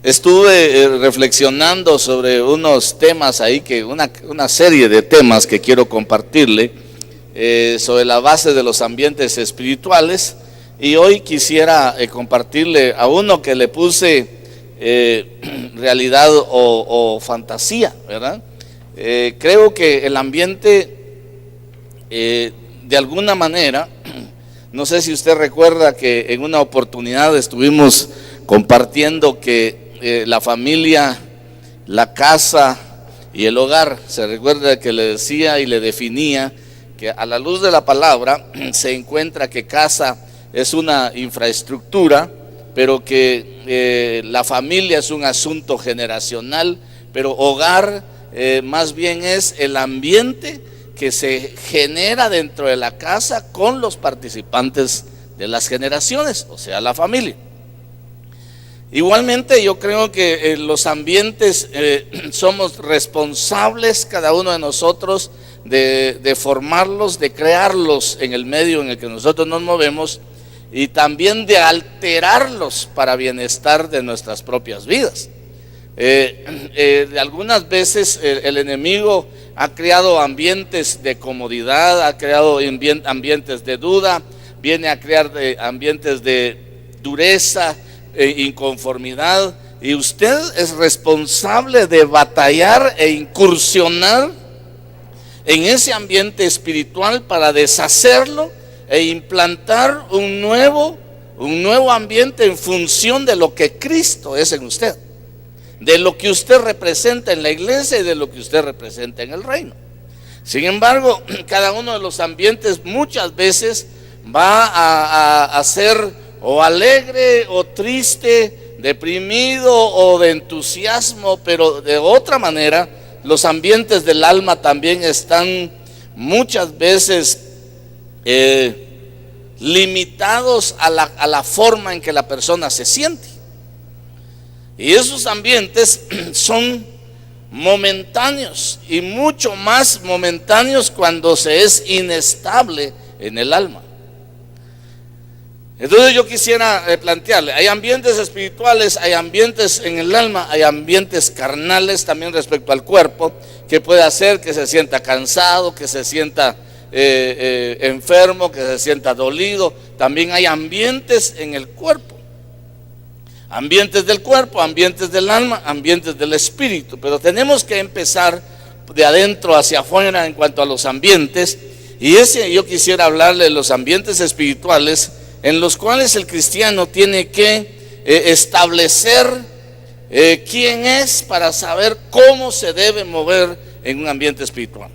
Estuve reflexionando sobre unos temas ahí, una serie de temas que quiero compartirle sobre la base de los ambientes espirituales, y hoy quisiera compartirle a uno que le puse realidad o fantasía, ¿verdad? Creo que el ambiente, de alguna manera, no sé si usted recuerda que en una oportunidad estuvimos compartiendo que la familia, la casa y el hogar, se recuerda que le decía y le definía que a la luz de la palabra se encuentra que casa es una infraestructura, pero que la familia es un asunto generacional, pero hogar más bien es el ambiente que se genera dentro de la casa con los participantes de las generaciones, o sea, la familia. Igualmente yo creo que los ambientes somos responsables cada uno de nosotros de formarlos, de crearlos en el medio en el que nosotros nos movemos, y también de alterarlos para bienestar de nuestras propias vidas. Algunas veces el enemigo ha creado ambientes de comodidad, ha creado ambientes de duda, viene a crear ambientes de dureza, inconformidad, y usted es responsable de batallar e incursionar en ese ambiente espiritual para deshacerlo e implantar un nuevo ambiente en función de lo que Cristo es en usted, de lo que usted representa en la iglesia y de lo que usted representa en el reino. Sin embargo, cada uno de los ambientes muchas veces va a ser o alegre o triste, deprimido o de entusiasmo, pero de otra manera los ambientes del alma también están muchas veces limitados a la forma en que la persona se siente. Y esos ambientes son momentáneos, y mucho más momentáneos cuando se es inestable en el alma. Entonces yo quisiera plantearle, hay ambientes espirituales, hay ambientes en el alma, hay ambientes carnales también respecto al cuerpo, que puede hacer que se sienta cansado, que se sienta enfermo, que se sienta dolido. También hay ambientes en el cuerpo, ambientes del cuerpo, ambientes del alma, ambientes del espíritu. Pero tenemos que empezar de adentro hacia afuera en cuanto a los ambientes, y yo quisiera hablarle de los ambientes espirituales en los cuales el cristiano tiene que establecer quién es para saber cómo se debe mover en un ambiente espiritual.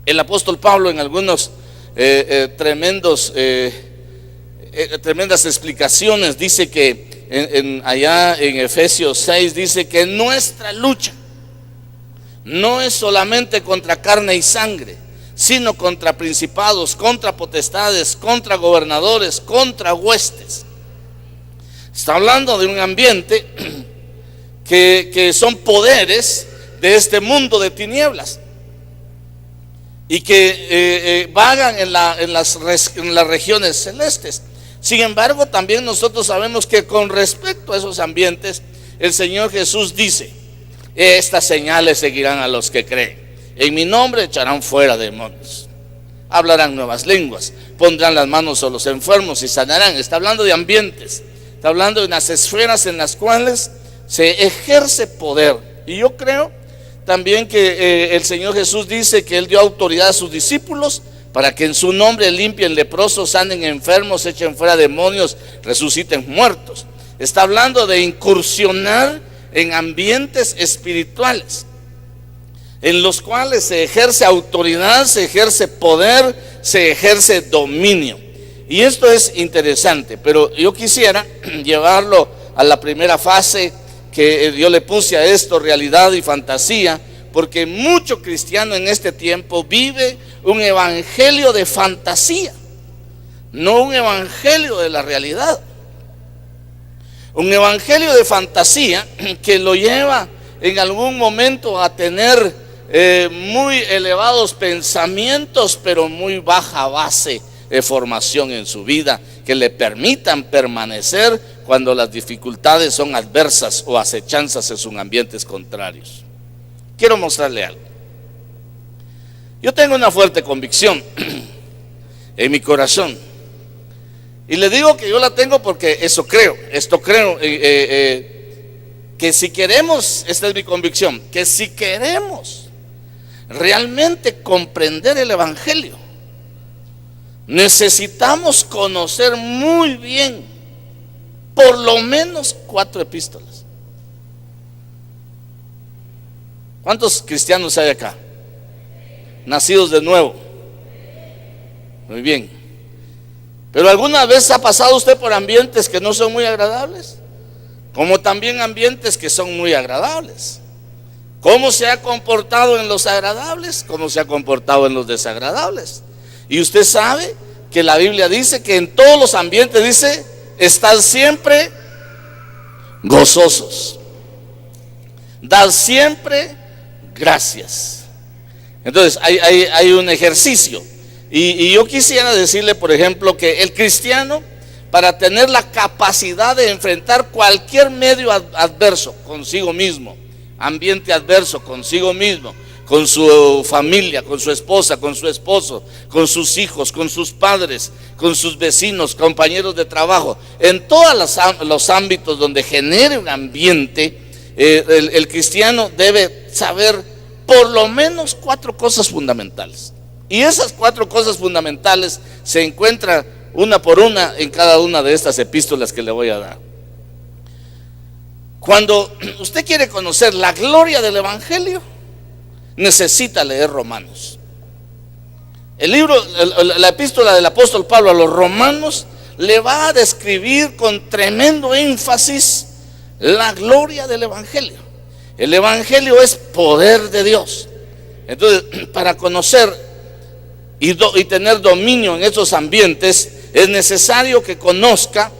El apóstol Pablo, en algunos tremendas explicaciones, dice que allá en Efesios 6 dice que nuestra lucha no es solamente contra carne y sangre, sino contra principados, contra potestades, contra gobernadores, contra huestes. Está hablando de un ambiente que son poderes de este mundo de tinieblas, y que vagan en las regiones celestes. Sin embargo, también nosotros sabemos que con respecto a esos ambientes, el Señor Jesús dice: estas señales seguirán a los que creen. En mi nombre echarán fuera demonios, hablarán nuevas lenguas, pondrán las manos sobre los enfermos y sanarán. Está hablando de ambientes, está hablando de unas esferas en las cuales se ejerce poder. Y yo creo también que el Señor Jesús dice que Él dio autoridad a sus discípulos para que en su nombre limpien leprosos, sanen enfermos, echen fuera demonios, resuciten muertos. Está hablando de incursionar en ambientes espirituales en los cuales se ejerce autoridad, se ejerce poder, se ejerce dominio. Y esto es interesante, pero yo quisiera llevarlo a la primera fase que yo le puse a esto, realidad y fantasía, porque mucho cristiano en este tiempo vive un evangelio de fantasía, no un evangelio de la realidad. Un evangelio de fantasía que lo lleva en algún momento a tener muy elevados pensamientos, pero muy baja base de formación en su vida, que le permitan permanecer cuando las dificultades son adversas o acechanzas en sus ambientes contrarios. Quiero mostrarle algo. Yo tengo una fuerte convicción en mi corazón, y le digo que yo la tengo porque esto creo, que si queremos, esta es mi convicción, que si queremos realmente comprender el Evangelio, necesitamos conocer muy bien por lo menos 4 epístolas. ¿Cuántos cristianos hay acá? Nacidos de nuevo. Muy bien. Pero ¿alguna vez ha pasado usted por ambientes que no son muy agradables? Como también ambientes que son muy agradables. ¿Cómo se ha comportado en los agradables? ¿Cómo se ha comportado en los desagradables? Y usted sabe que la Biblia dice que en todos los ambientes dice, estad siempre gozosos, dad siempre gracias. Entonces hay un ejercicio. Y yo quisiera decirle, por ejemplo, que el cristiano, para tener la capacidad de enfrentar cualquier medio adverso consigo mismo, ambiente adverso consigo mismo, con su familia, con su esposa, con su esposo, con sus hijos, con sus padres, con sus vecinos, compañeros de trabajo, en todos los ámbitos donde genere un ambiente, el cristiano debe saber por lo menos 4 cosas fundamentales. Y esas 4 cosas fundamentales se encuentran una por una en cada una de estas epístolas que le voy a dar. Cuando usted quiere conocer la gloria del Evangelio, necesita leer Romanos. La epístola del apóstol Pablo a los romanos le va a describir con tremendo énfasis la gloria del Evangelio. El Evangelio es poder de Dios. Entonces, para conocer y tener dominio en esos ambientes, es necesario que conozca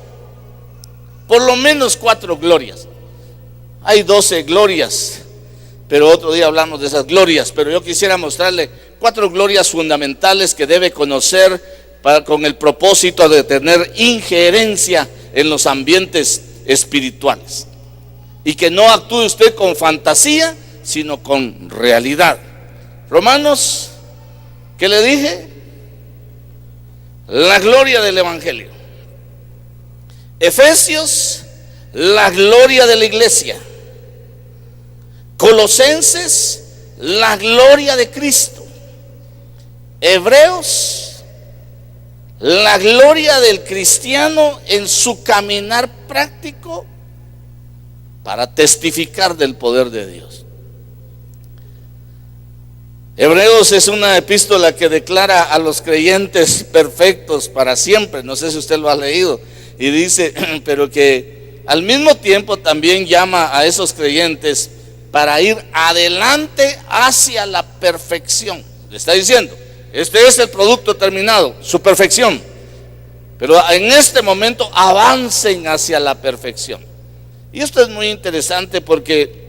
por lo menos 4 glorias. Hay 12 glorias, pero otro día hablamos de esas glorias. Pero yo quisiera mostrarle 4 glorias fundamentales que debe conocer con el propósito de tener injerencia en los ambientes espirituales, y que no actúe usted con fantasía, sino con realidad. Romanos, ¿qué le dije? La gloria del Evangelio. Efesios, la gloria de la iglesia. Colosenses, la gloria de Cristo. Hebreos, la gloria del cristiano en su caminar práctico para testificar del poder de Dios. Hebreos es una epístola que declara a los creyentes perfectos para siempre. No sé si usted lo ha leído. Y dice, pero que al mismo tiempo también llama a esos creyentes para ir adelante hacia la perfección. Le está diciendo, este es el producto terminado, su perfección. Pero en este momento avancen hacia la perfección. Y esto es muy interesante porque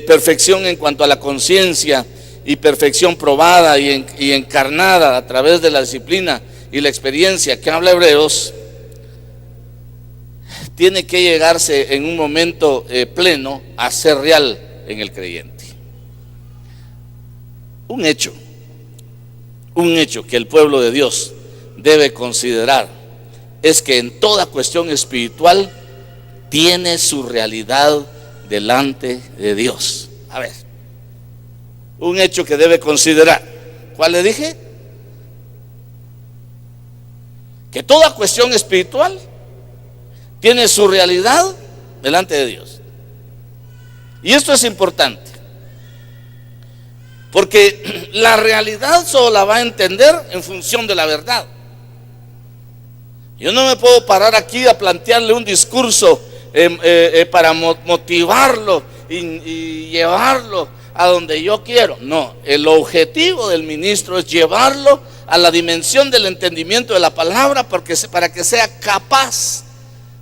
perfección en cuanto a la conciencia, y perfección probada y encarnada a través de la disciplina y la experiencia que habla Hebreos, tiene que llegarse en un momento pleno a ser real en el creyente. Un hecho que el pueblo de Dios debe considerar es que en toda cuestión espiritual tiene su realidad delante de Dios. A ver, un hecho que debe considerar. ¿Cuál le dije? Que toda cuestión espiritual tiene su realidad delante de Dios. Y esto es importante, porque la realidad solo la va a entender en función de la verdad. Yo no me puedo parar aquí a plantearle un discurso para motivarlo y llevarlo a donde yo quiero. No, el objetivo del ministro es llevarlo a la dimensión del entendimiento de la palabra, para que sea capaz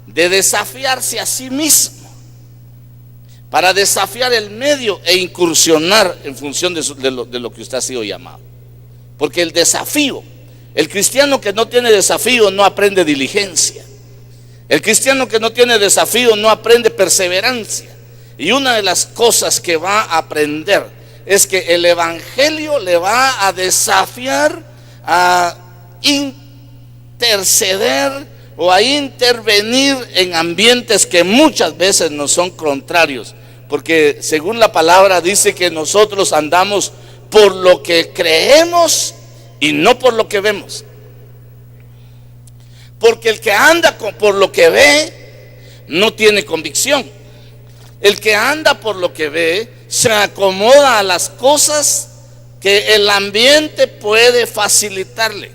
de desafiarse a sí mismo, para desafiar el medio e incursionar en función de lo que usted ha sido llamado. Porque el desafío El cristiano que no tiene desafío no aprende diligencia. El cristiano que no tiene desafío no aprende perseverancia. Y una de las cosas que va a aprender es que el evangelio le va a desafiar a interceder o a intervenir en ambientes que muchas veces nos son contrarios. Porque según la palabra dice que nosotros andamos por lo que creemos y no por lo que vemos. Porque el que anda por lo que ve no tiene convicción. El que anda por lo que ve se acomoda a las cosas que el ambiente puede facilitarle.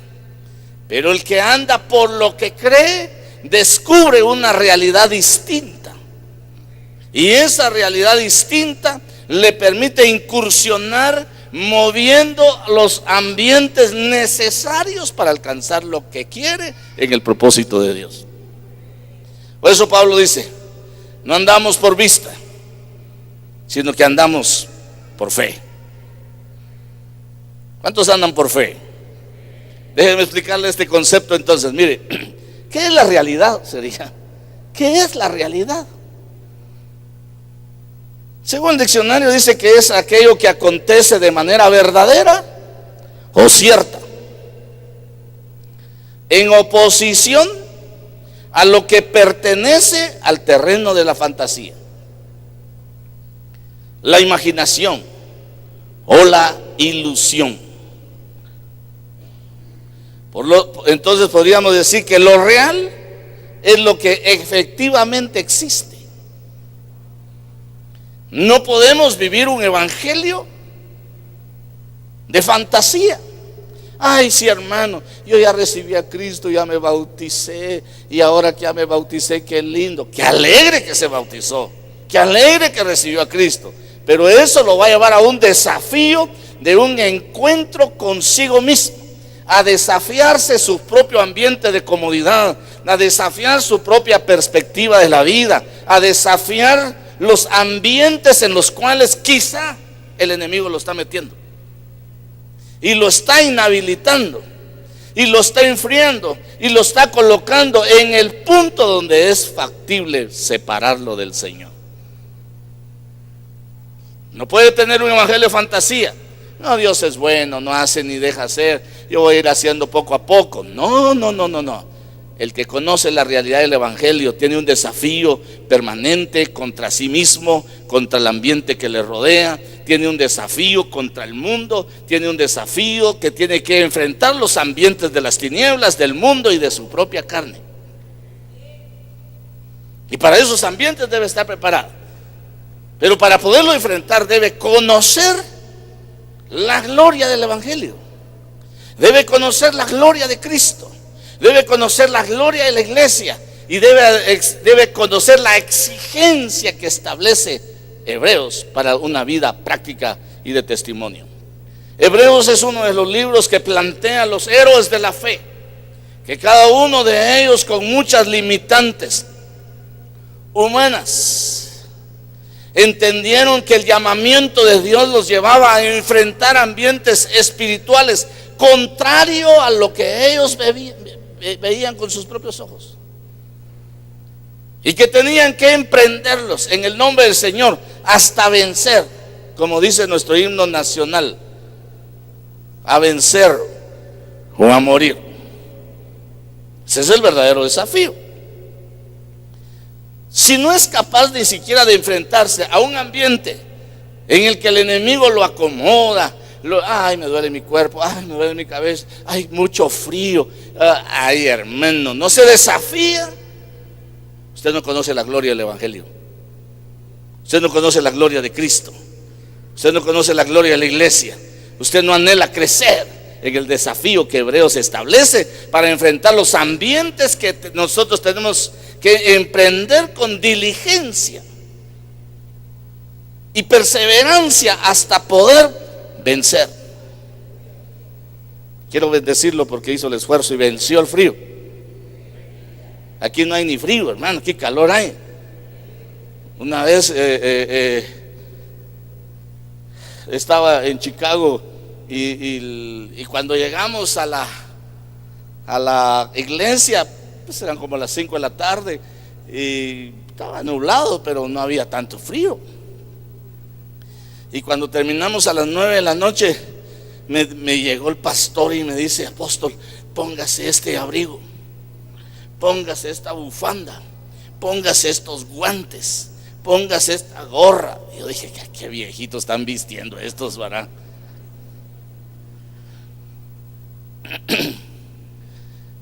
Pero el que anda por lo que cree descubre una realidad distinta. Y esa realidad distinta le permite incursionar moviendo los ambientes necesarios para alcanzar lo que quiere en el propósito de Dios. Por eso Pablo dice: no andamos por vista, sino que andamos por fe. ¿Cuántos andan por fe? Déjenme explicarle este concepto entonces. Mire, ¿qué es la realidad? Sería, ¿qué es la realidad? Según el diccionario dice que es aquello que acontece de manera verdadera o cierta, en oposición a lo que pertenece al terreno de la fantasía, la imaginación o la ilusión. Entonces podríamos decir que lo real es lo que efectivamente existe. No podemos vivir un evangelio de fantasía. Ay, sí, hermano, yo ya recibí a Cristo, ya me bauticé, y ahora que ya me bauticé, qué lindo, qué alegre que se bautizó, qué alegre que recibió a Cristo. Pero eso lo va a llevar a un desafío de un encuentro consigo mismo, a desafiarse su propio ambiente de comodidad, a desafiar su propia perspectiva de la vida, a desafiar los ambientes en los cuales quizá el enemigo lo está metiendo y lo está inhabilitando y lo está enfriando y lo está colocando en el punto donde es factible separarlo del Señor. No puede tener un evangelio de fantasía. No, Dios es bueno, no hace ni deja hacer, yo voy a ir haciendo poco a poco. No. El que conoce la realidad del evangelio tiene un desafío permanente contra sí mismo, contra el ambiente que le rodea, tiene un desafío contra el mundo, tiene un desafío que tiene que enfrentar los ambientes de las tinieblas, del mundo y de su propia carne. Y para esos ambientes debe estar preparado. Pero para poderlo enfrentar debe conocer la gloria del evangelio, debe conocer la gloria de Cristo, debe conocer la gloria de la iglesia y debe conocer la exigencia que establece Hebreos para una vida práctica y de testimonio. Hebreos es uno de los libros que plantea a los héroes de la fe, que cada uno de ellos con muchas limitantes humanas entendieron que el llamamiento de Dios los llevaba a enfrentar ambientes espirituales contrario a lo que ellos veían con sus propios ojos, y que tenían que emprenderlos en el nombre del Señor hasta vencer, como dice nuestro himno nacional, a vencer o a morir. Ese es el verdadero desafío. Si no es capaz ni siquiera de enfrentarse a un ambiente en el que el enemigo lo acomoda, ay, me duele mi cuerpo, ay, me duele mi cabeza, ay, mucho frío, ay, hermano, no se desafía, usted no conoce la gloria del evangelio, usted no conoce la gloria de Cristo, usted no conoce la gloria de la iglesia, usted no anhela crecer en el desafío que Hebreos establece para enfrentar los ambientes que nosotros tenemos que emprender con diligencia y perseverancia hasta poder vencer. Quiero bendecirlo porque hizo el esfuerzo y venció el frío. Aquí no hay ni frío, hermano, aquí calor hay. Una vez estaba en Chicago y cuando llegamos a a la iglesia, pues eran como las 5 de la tarde y estaba nublado, pero no había tanto frío. Y cuando terminamos a las 9 de la noche, me llegó el pastor y me dice: apóstol, póngase este abrigo, póngase esta bufanda, póngase estos guantes, póngase esta gorra. Y yo dije: qué viejitos están vistiendo estos, ¿verdad?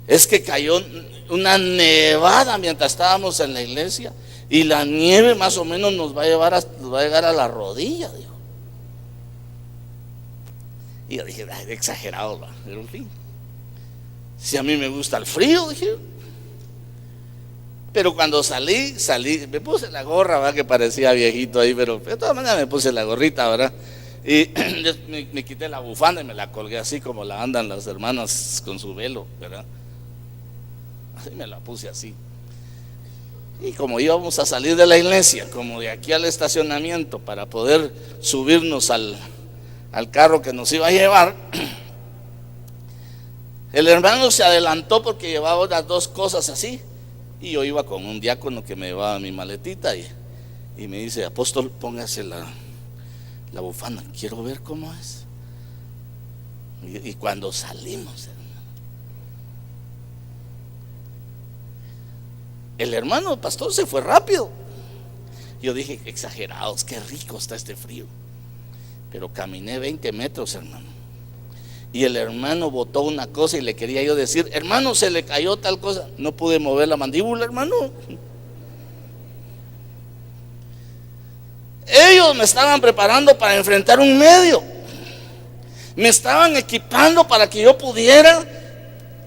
Es que cayó una nevada mientras estábamos en la iglesia, y la nieve más o menos nos va a llegar a la rodilla, dijo. Y yo dije: ay, exagerado, ¿va? Pero en fin, si a mí me gusta el frío, dije. Pero cuando salí, me puse la gorra, ¿verdad? Que parecía viejito ahí, pero de todas maneras me puse la gorrita, ¿verdad? Y me quité la bufanda y me la colgué así como la andan las hermanas con su velo, ¿verdad? Así me la puse así. Y como íbamos a salir de la iglesia, como de aquí al estacionamiento, para poder subirnos al carro que nos iba a llevar, el hermano se adelantó porque llevaba unas 2 cosas así, y yo iba con un diácono que me llevaba mi maletita, y me dice: apóstol, póngase la bufanda, quiero ver cómo es. Y cuando salimos, el hermano pastor se fue rápido. Yo dije: exagerados, qué rico está este frío. Pero caminé 20 metros, hermano, y el hermano botó una cosa y le quería yo decir: hermano, se le cayó tal cosa. No pude mover la mandíbula, hermano. Ellos me estaban preparando para enfrentar un medio, me estaban equipando para que yo pudiera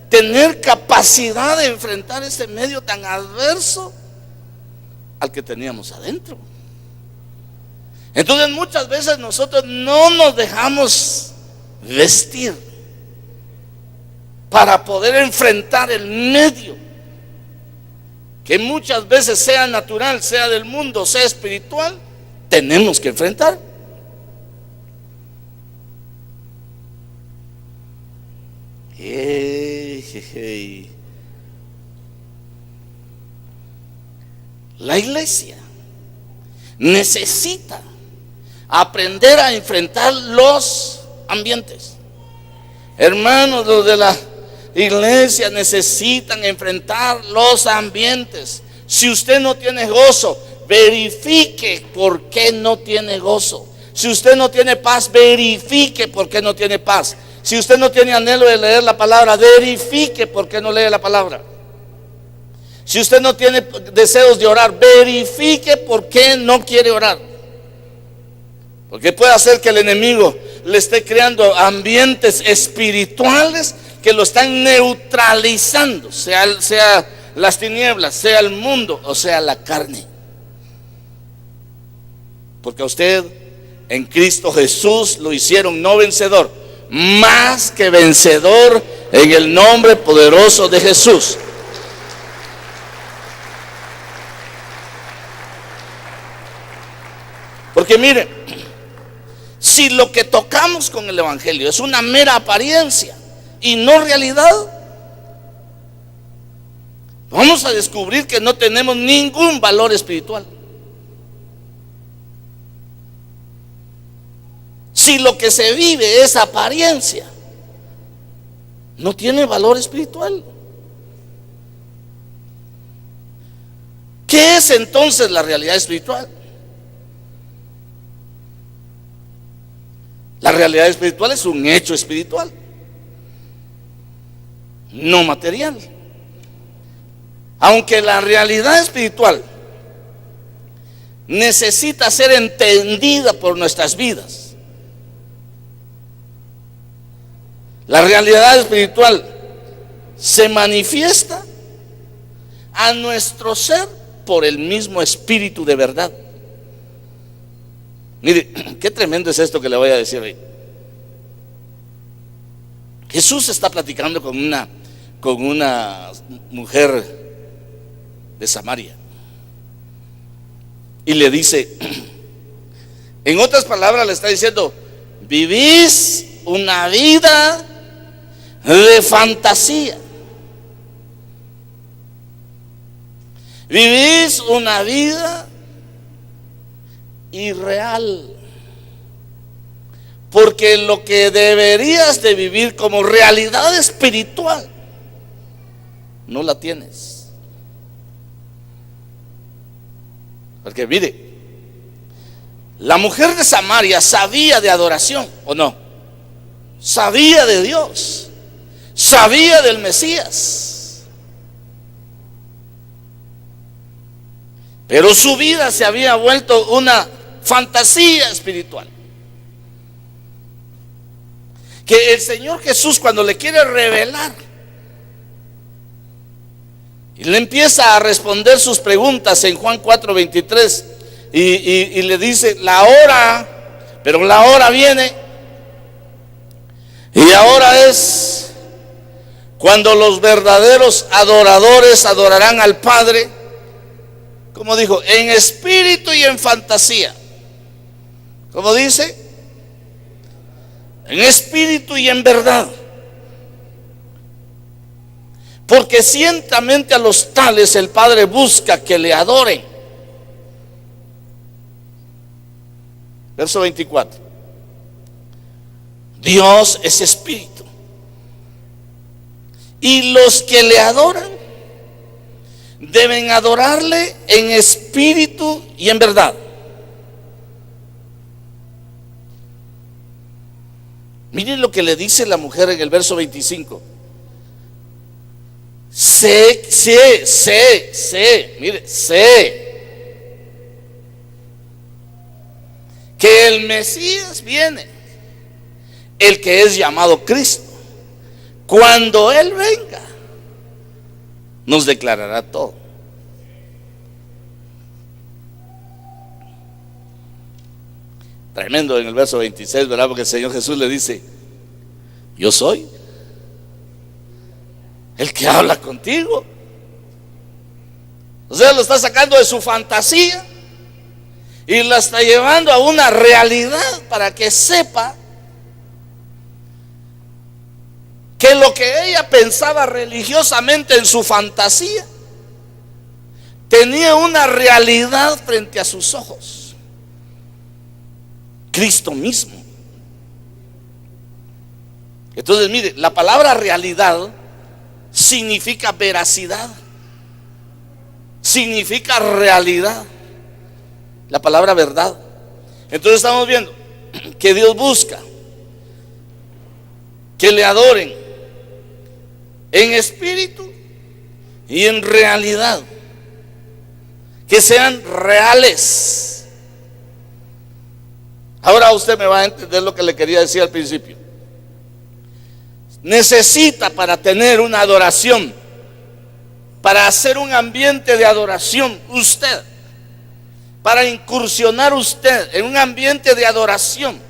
tener capacidad de enfrentar ese medio tan adverso al que teníamos adentro. Entonces muchas veces nosotros no nos dejamos vestir para poder enfrentar el medio, que muchas veces, sea natural, sea del mundo, sea espiritual, tenemos que enfrentar. La iglesia necesita aprender a enfrentar los ambientes. Hermanos, los de la iglesia necesitan enfrentar los ambientes. Si usted no tiene gozo, verifique por qué no tiene gozo. Si usted no tiene paz, verifique por qué no tiene paz. Si usted no tiene anhelo de leer la palabra, verifique por qué no lee la palabra. Si usted no tiene deseos de orar, verifique por qué no quiere orar. Porque puede hacer que el enemigo le esté creando ambientes espirituales que lo están neutralizando, sea las tinieblas, sea el mundo o sea la carne. Porque a usted en Cristo Jesús lo hicieron no vencedor, más que vencedor en el nombre poderoso de Jesús. Porque mire, si lo que tocamos con el evangelio es una mera apariencia y no realidad, vamos a descubrir que no tenemos ningún valor espiritual. Si lo que se vive es apariencia, no tiene valor espiritual. ¿Qué es entonces la realidad espiritual? La realidad espiritual es un hecho espiritual, no material. Aunque la realidad espiritual necesita ser entendida por nuestras vidas, la realidad espiritual se manifiesta a nuestro ser por el mismo espíritu de verdad. Mire, qué tremendo es esto que le voy a decir hoy. Jesús está platicando con una mujer de Samaria y le dice, en otras palabras le está diciendo: vivís una vida de fantasía. Vivís una vida irreal. Porque lo que deberías de vivir como realidad espiritual, no la tienes. Porque mire, la mujer de Samaria sabía de adoración, ¿o no? Sabía de Dios, sabía del Mesías, pero su vida se había vuelto una fantasía espiritual. Que el Señor Jesús, cuando le quiere revelar y le empieza a responder sus preguntas en Juan 4:23, y le dice la hora, pero la hora viene, y ahora es cuando los verdaderos adoradores adorarán al Padre, como dijo, en espíritu y en fantasía. Como dice, en espíritu y en verdad. Porque ciertamente a los tales el Padre busca que le adoren. Verso 24. Dios es espíritu, y los que le adoran deben adorarle en espíritu y en verdad. Miren lo que le dice la mujer en el verso 25. Mire, sé que el Mesías viene, el que es llamado Cristo. Cuando Él venga, nos declarará todo. Tremendo en el verso 26, ¿verdad? Porque el Señor Jesús le dice: yo soy el que habla contigo. O sea, lo está sacando de su fantasía y la está llevando a una realidad para que sepa que lo que ella pensaba religiosamente en su fantasía tenía una realidad frente a sus ojos. Cristo mismo. Entonces, mire, la palabra realidad significa veracidad, significa realidad, la palabra verdad. Entonces estamos viendo que Dios busca que le adoren en espíritu y en realidad, que sean reales. Ahora usted me va a entender lo que le quería decir al principio. Necesita, para tener una adoración, para hacer un ambiente de adoración, usted, para incursionar usted en un ambiente de adoración,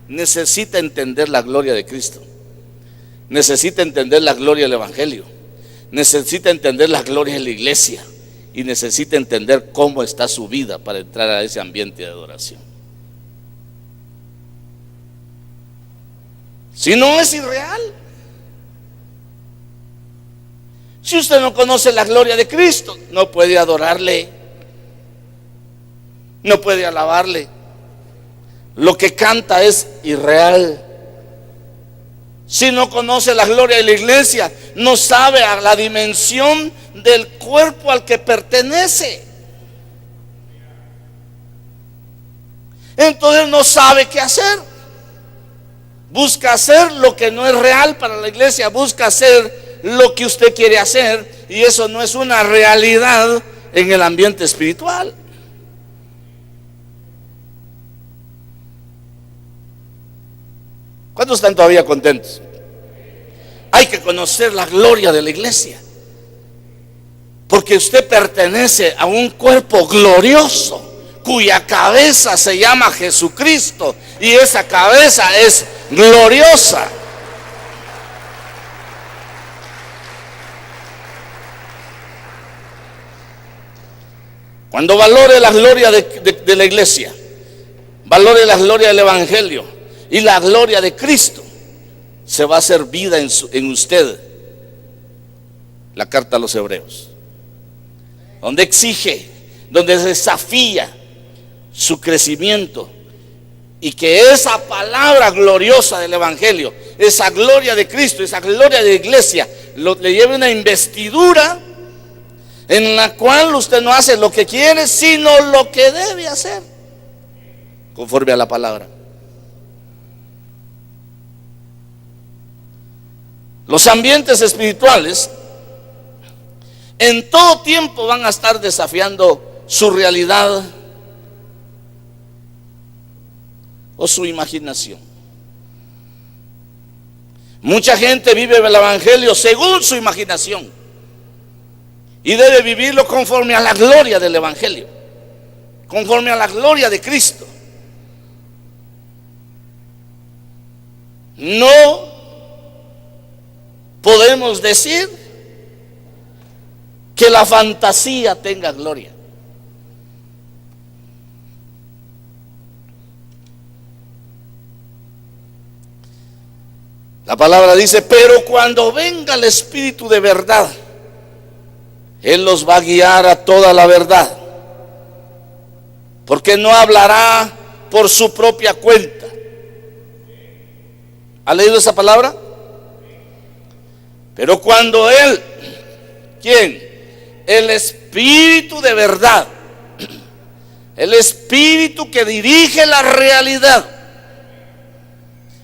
necesita entender la gloria de Cristo, necesita entender la gloria del Evangelio, necesita entender la gloria de la iglesia, y necesita entender cómo está su vida para entrar a ese ambiente de adoración. Si no, es irreal. Si usted no conoce la gloria de Cristo, no puede adorarle, no puede alabarle. Lo que canta es irreal. Si no conoce la gloria de la iglesia, no sabe a la dimensión del cuerpo al que pertenece. Entonces no sabe qué hacer. Busca hacer lo que no es real para la iglesia, busca hacer lo que usted quiere hacer, y eso no es una realidad en el ambiente espiritual. ¿Cuántos están todavía contentos? Hay que conocer la gloria de la iglesia, porque usted pertenece a un cuerpo glorioso cuya cabeza se llama Jesucristo, y esa cabeza es gloriosa. Cuando valore la gloria de la iglesia, valore la gloria del Evangelio y la gloria de Cristo, se va a hacer vida en usted. La carta a los Hebreos. donde exige, donde desafía su crecimiento, y que esa palabra gloriosa del Evangelio, esa gloria de Cristo, esa gloria de la iglesia, le lleve una investidura en la cual usted no hace lo que quiere, sino lo que debe hacer, conforme a la palabra. Los ambientes espirituales en todo tiempo van a estar desafiando su realidad o su imaginación. Mucha gente vive el Evangelio según su imaginación y debe vivirlo conforme a la gloria del Evangelio, conforme a la gloria de Cristo. No podemos decir que la fantasía tenga gloria. La palabra dice: pero cuando venga el Espíritu de verdad, Él los va a guiar a toda la verdad, porque no hablará por su propia cuenta. ¿Ha leído esa palabra? Pero cuando Él, ¿quién? El Espíritu de verdad, el Espíritu que dirige la realidad,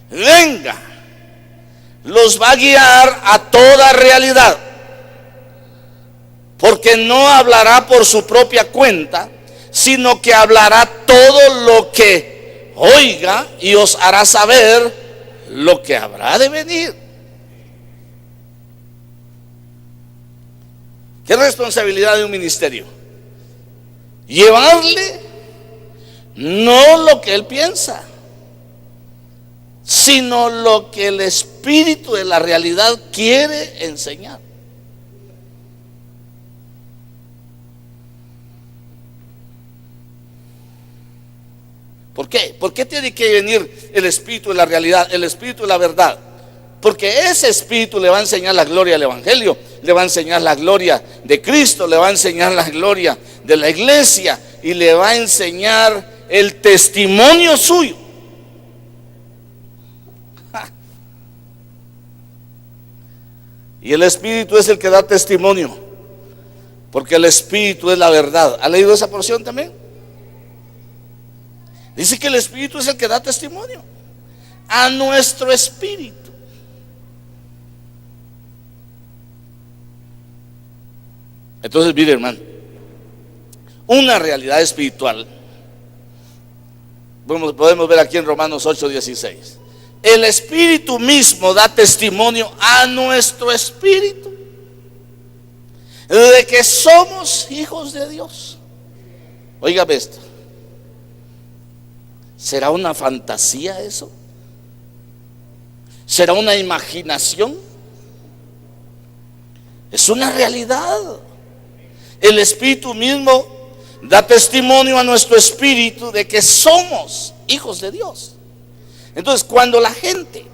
venga, los va a guiar a toda realidad, porque no hablará por su propia cuenta, sino que hablará todo lo que oiga y os hará saber lo que habrá de venir. ¿Qué responsabilidad de un ministerio? Llevarle no lo que él piensa, sino lo que el Espíritu de la realidad quiere enseñar. ¿Por qué? ¿Por qué tiene que venir el Espíritu de la realidad, el Espíritu de la verdad? Porque ese Espíritu le va a enseñar la gloria del Evangelio, le va a enseñar la gloria de Cristo, le va a enseñar la gloria de la iglesia y le va a enseñar el testimonio suyo. Y el Espíritu es el que da testimonio, porque el Espíritu es la verdad. ¿Ha leído esa porción también? Dice que el Espíritu es el que da testimonio a nuestro espíritu. Entonces, mire, hermano, una realidad espiritual podemos ver aquí en Romanos 8:16. El Espíritu mismo da testimonio a nuestro espíritu de que somos hijos de Dios. Óigame esto. ¿Será una fantasía eso? ¿Será una imaginación? Es una realidad. El Espíritu mismo da testimonio a nuestro espíritu de que somos hijos de Dios. Entonces, cuando la gente,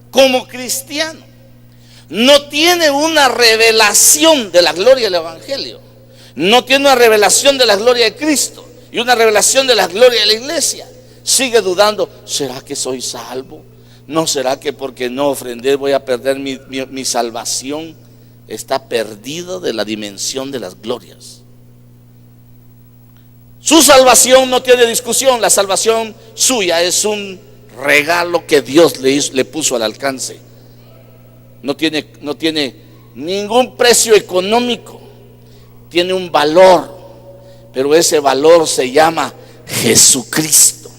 como cristiano, no tiene una revelación de la gloria del Evangelio, no tiene una revelación de la gloria de Cristo y una revelación de la gloria de la iglesia, sigue dudando: ¿será que soy salvo? ¿No será que porque no ofrendé voy a perder mi salvación? Está perdido de la dimensión de las glorias. Su salvación no tiene discusión. La salvación suya es un regalo que Dios le puso al alcance. No tiene ningún precio económico. Tiene un valor, pero ese valor se llama Jesucristo.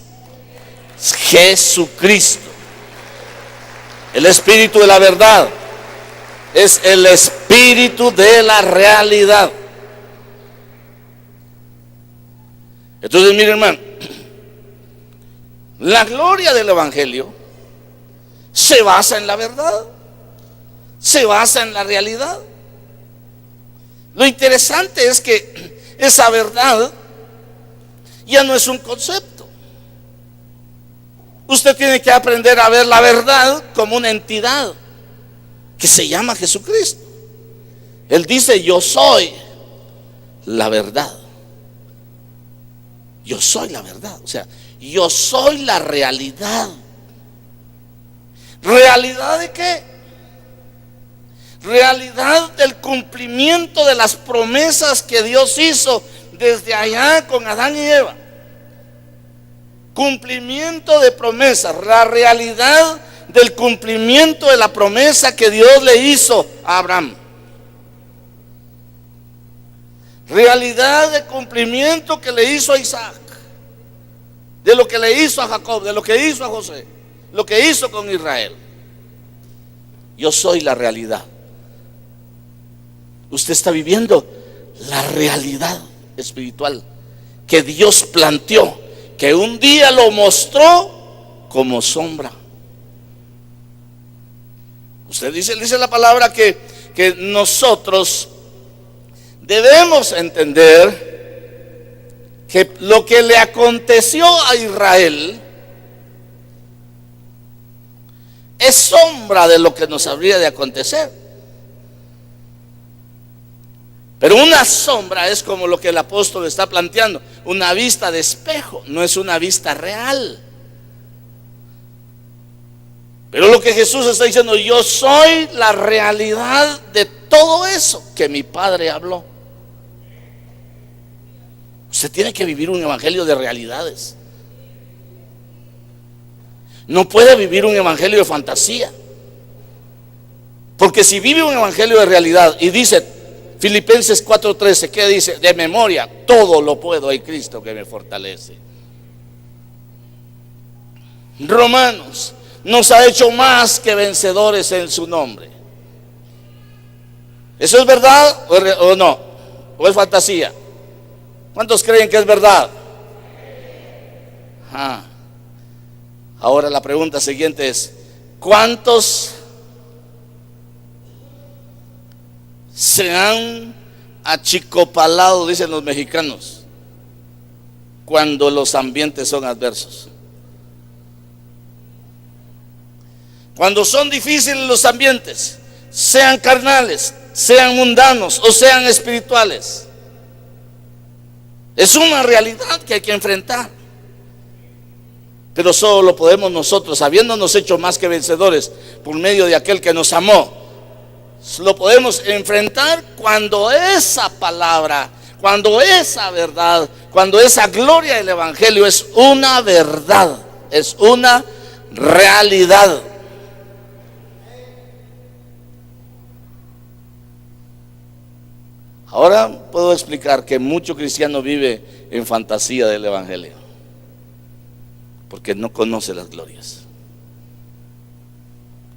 Jesucristo. El Espíritu de la verdad es el Espíritu de la realidad. Entonces, mire, hermano, la gloria del Evangelio se basa en la verdad, se basa en la realidad. Lo interesante es que esa verdad ya no es un concepto. Usted tiene que aprender a ver la verdad como una entidad que se llama Jesucristo. Él dice: yo soy la verdad. Yo soy la verdad, o sea, yo soy la realidad. ¿Realidad de qué? Realidad del cumplimiento de las promesas que Dios hizo desde allá con Adán y Eva. Cumplimiento de promesas, la realidad del cumplimiento de la promesa que Dios le hizo a Abraham. Realidad de cumplimiento que le hizo a Isaac, de lo que le hizo a Jacob, de lo que hizo a José, lo que hizo con Israel. Yo soy la realidad. Usted está viviendo la realidad espiritual que Dios planteó, que un día lo mostró como sombra. Usted dice la palabra que nosotros debemos entender que lo que le aconteció a Israel es sombra de lo que nos habría de acontecer. Pero una sombra es como lo que el apóstol está planteando, una vista de espejo, no es una vista real. Pero lo que Jesús está diciendo, yo soy la realidad de todo eso que mi Padre habló. Usted tiene que vivir un evangelio de realidades. No puede vivir un evangelio de fantasía. Porque si vive un evangelio de realidad y dice Filipenses 4:13, ¿qué dice? De memoria, todo lo puedo en Cristo que me fortalece. Romanos nos ha hecho más que vencedores en su nombre. ¿Eso es verdad o no? ¿O es fantasía? ¿Cuántos creen que es verdad? Ahora la pregunta siguiente es: ¿cuántos se han achicopalado, dicen los mexicanos, cuando los ambientes son adversos? Cuando son difíciles los ambientes, sean carnales, sean mundanos o sean espirituales, es una realidad que hay que enfrentar. Pero solo lo podemos nosotros, habiéndonos hecho más que vencedores por medio de aquel que nos amó. Lo podemos enfrentar cuando esa palabra, cuando esa verdad, cuando esa gloria del evangelio es una verdad, es una realidad. Ahora puedo explicar que mucho cristiano vive en fantasía del evangelio, porque no conoce las glorias.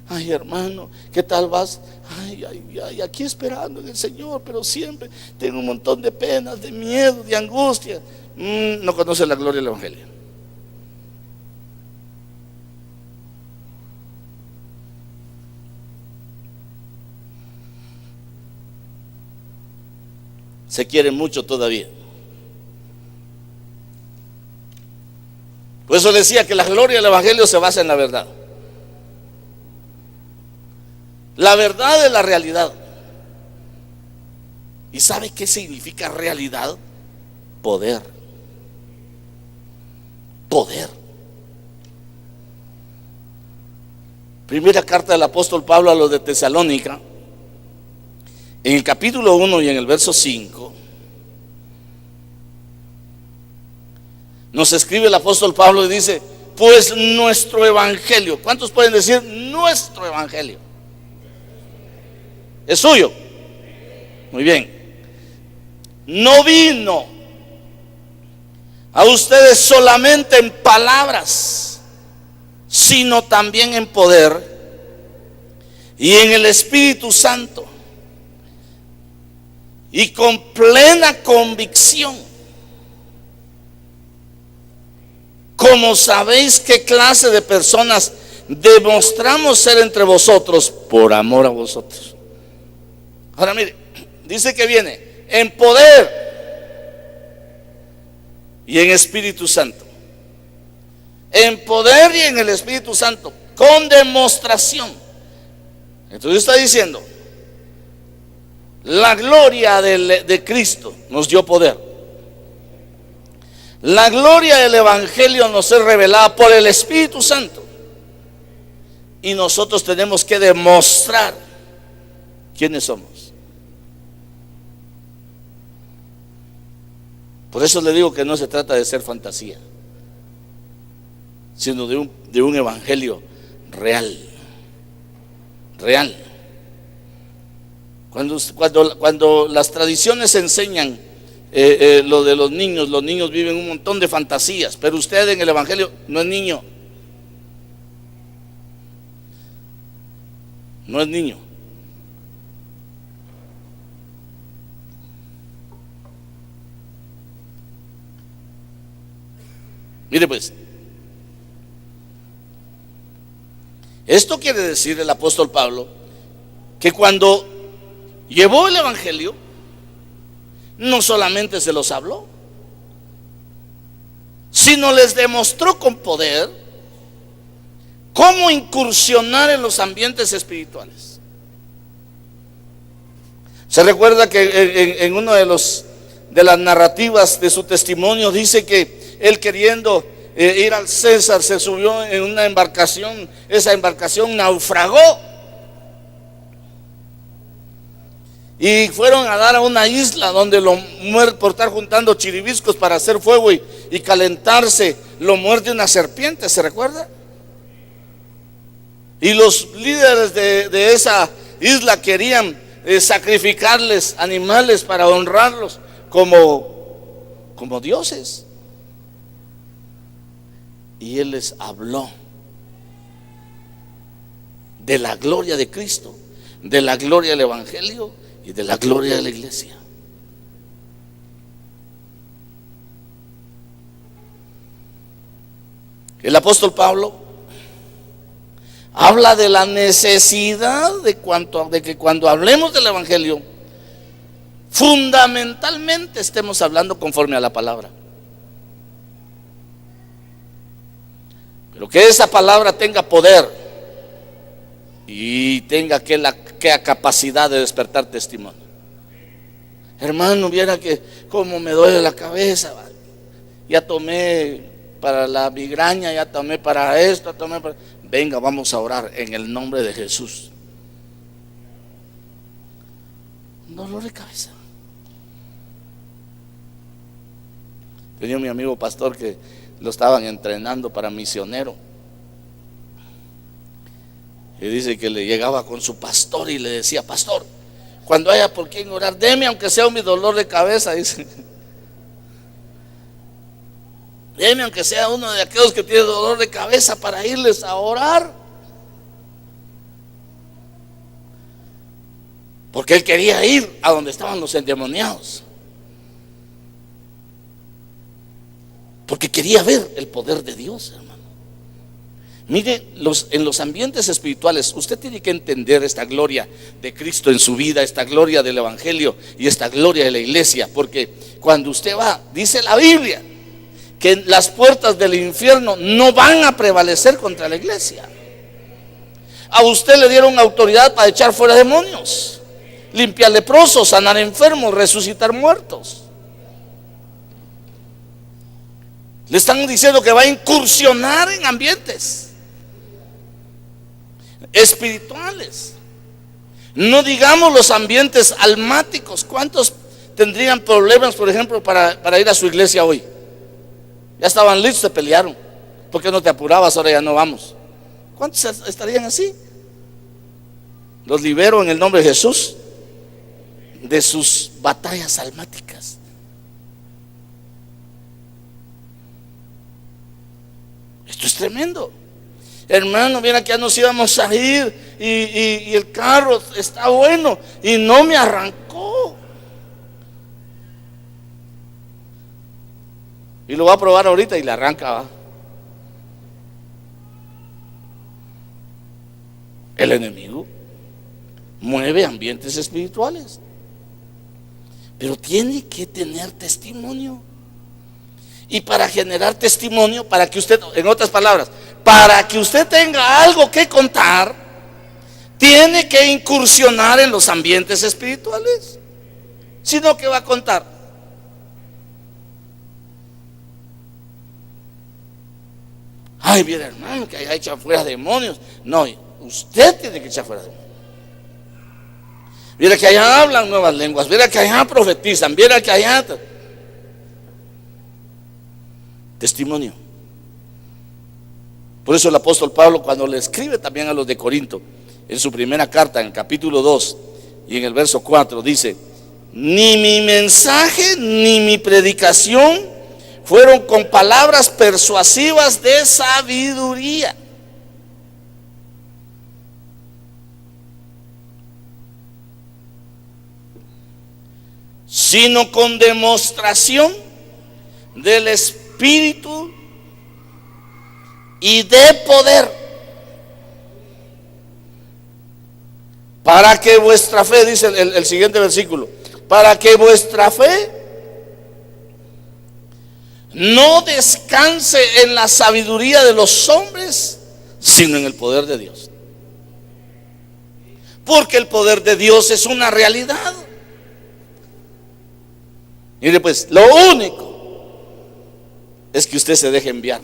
Ay, hermano, ¿qué tal vas? Ay, aquí esperando en el Señor, pero siempre tengo un montón de penas, de miedo, de angustia. No conoce la gloria del evangelio. Se quiere mucho todavía. Por eso decía que la gloria del evangelio se basa en la verdad. La verdad es la realidad. ¿Y sabe qué significa realidad? Poder. Poder. Primera carta del apóstol Pablo a los de Tesalónica, en el capítulo 1 y en el verso 5, nos escribe el apóstol Pablo y dice: pues nuestro evangelio. ¿Cuántos pueden decir nuestro evangelio? ¿Es suyo? Muy bien. No vino a ustedes solamente en palabras, sino también en poder y en el Espíritu Santo, y con plena convicción, como sabéis qué clase de personas demostramos ser entre vosotros por amor a vosotros. Ahora mire, dice que viene en poder y en Espíritu Santo. En poder y en el Espíritu Santo, con demostración. Entonces está diciendo, La gloria de Cristo nos dio poder. La gloria del Evangelio nos es revelada por el Espíritu Santo. Y nosotros tenemos que demostrar quiénes somos. Por eso le digo que no se trata de ser fantasía, sino de un evangelio real. Real. Cuando las tradiciones enseñan lo de los niños viven un montón de fantasías, pero usted en el evangelio no es niño. No es niño. Mire pues, esto quiere decir el apóstol Pablo que cuando llevó el evangelio, no solamente se los habló, sino les demostró con poder cómo incursionar en los ambientes espirituales. Se recuerda que en uno de las narrativas de su testimonio dice que él, queriendo ir al César, se subió en una embarcación. Esa embarcación naufragó y fueron a dar a una isla donde por estar juntando chiribiscos para hacer fuego y calentarse, lo muerde una serpiente. ¿Se recuerda? Y los líderes de esa isla querían sacrificarles animales para honrarlos como dioses. Y él les habló de la gloria de Cristo, de la gloria del evangelio y de la gloria de la iglesia. El apóstol Pablo habla de la necesidad de que cuando hablemos del evangelio, fundamentalmente estemos hablando conforme a la palabra. Pero que esa palabra tenga poder y tenga que la capacidad de despertar testimonio. Hermano, viera que como me duele la cabeza, ya tomé para la migraña, ya tomé para esto, venga, vamos a orar en el nombre de Jesús. Un dolor de cabeza. Tenía mi amigo pastor que lo estaban entrenando para misionero, y dice que le llegaba con su pastor y le decía: pastor, cuando haya por quien orar, deme aunque sea mi dolor de cabeza, dice. Deme aunque sea uno de aquellos que tiene dolor de cabeza para irles a orar. Porque él quería ir a donde estaban los endemoniados, porque quería ver el poder de Dios, hermano. Mire, en los ambientes espirituales usted tiene que entender esta gloria de Cristo en su vida, esta gloria del evangelio y esta gloria de la iglesia. Porque cuando usted va, dice la Biblia, que las puertas del infierno no van a prevalecer contra la iglesia. A usted le dieron autoridad para echar fuera demonios, limpiar leprosos, sanar enfermos, resucitar muertos. Le están diciendo que va a incursionar en ambientes espirituales. No digamos los ambientes almáticos. ¿Cuántos tendrían problemas, por ejemplo, para ir a su iglesia hoy? Ya estaban listos, se pelearon. ¿Por qué no te apurabas? Ahora ya no vamos. ¿Cuántos estarían así? Los libero en el nombre de Jesús de sus batallas almáticas. Esto es tremendo. Hermano, mira que ya nos íbamos a ir y el carro está bueno y no me arrancó. Y lo va a probar ahorita y le arranca, ¿va? El enemigo mueve ambientes espirituales, pero tiene que tener testimonio. Y para generar testimonio, para que usted, en otras palabras, para que usted tenga algo que contar, tiene que incursionar en los ambientes espirituales. Si no, ¿qué va a contar? Ay, mira, hermano, que allá echan fuera demonios. No, usted tiene que echar fuera demonios. Mira que allá hablan nuevas lenguas, mira que allá profetizan, mira que allá. Testimonio. Por eso el apóstol Pablo, cuando le escribe también a los de Corinto, en su primera carta, en el capítulo 2 y en el verso 4, dice: ni mi mensaje ni mi predicación fueron con palabras persuasivas de sabiduría, sino con demostración del Espíritu y de poder, para que vuestra fe, dice el siguiente versículo, para que vuestra fe no descanse en la sabiduría de los hombres, sino en el poder de Dios. Porque el poder de Dios es una realidad. Mire, pues, lo único es que usted se deje enviar.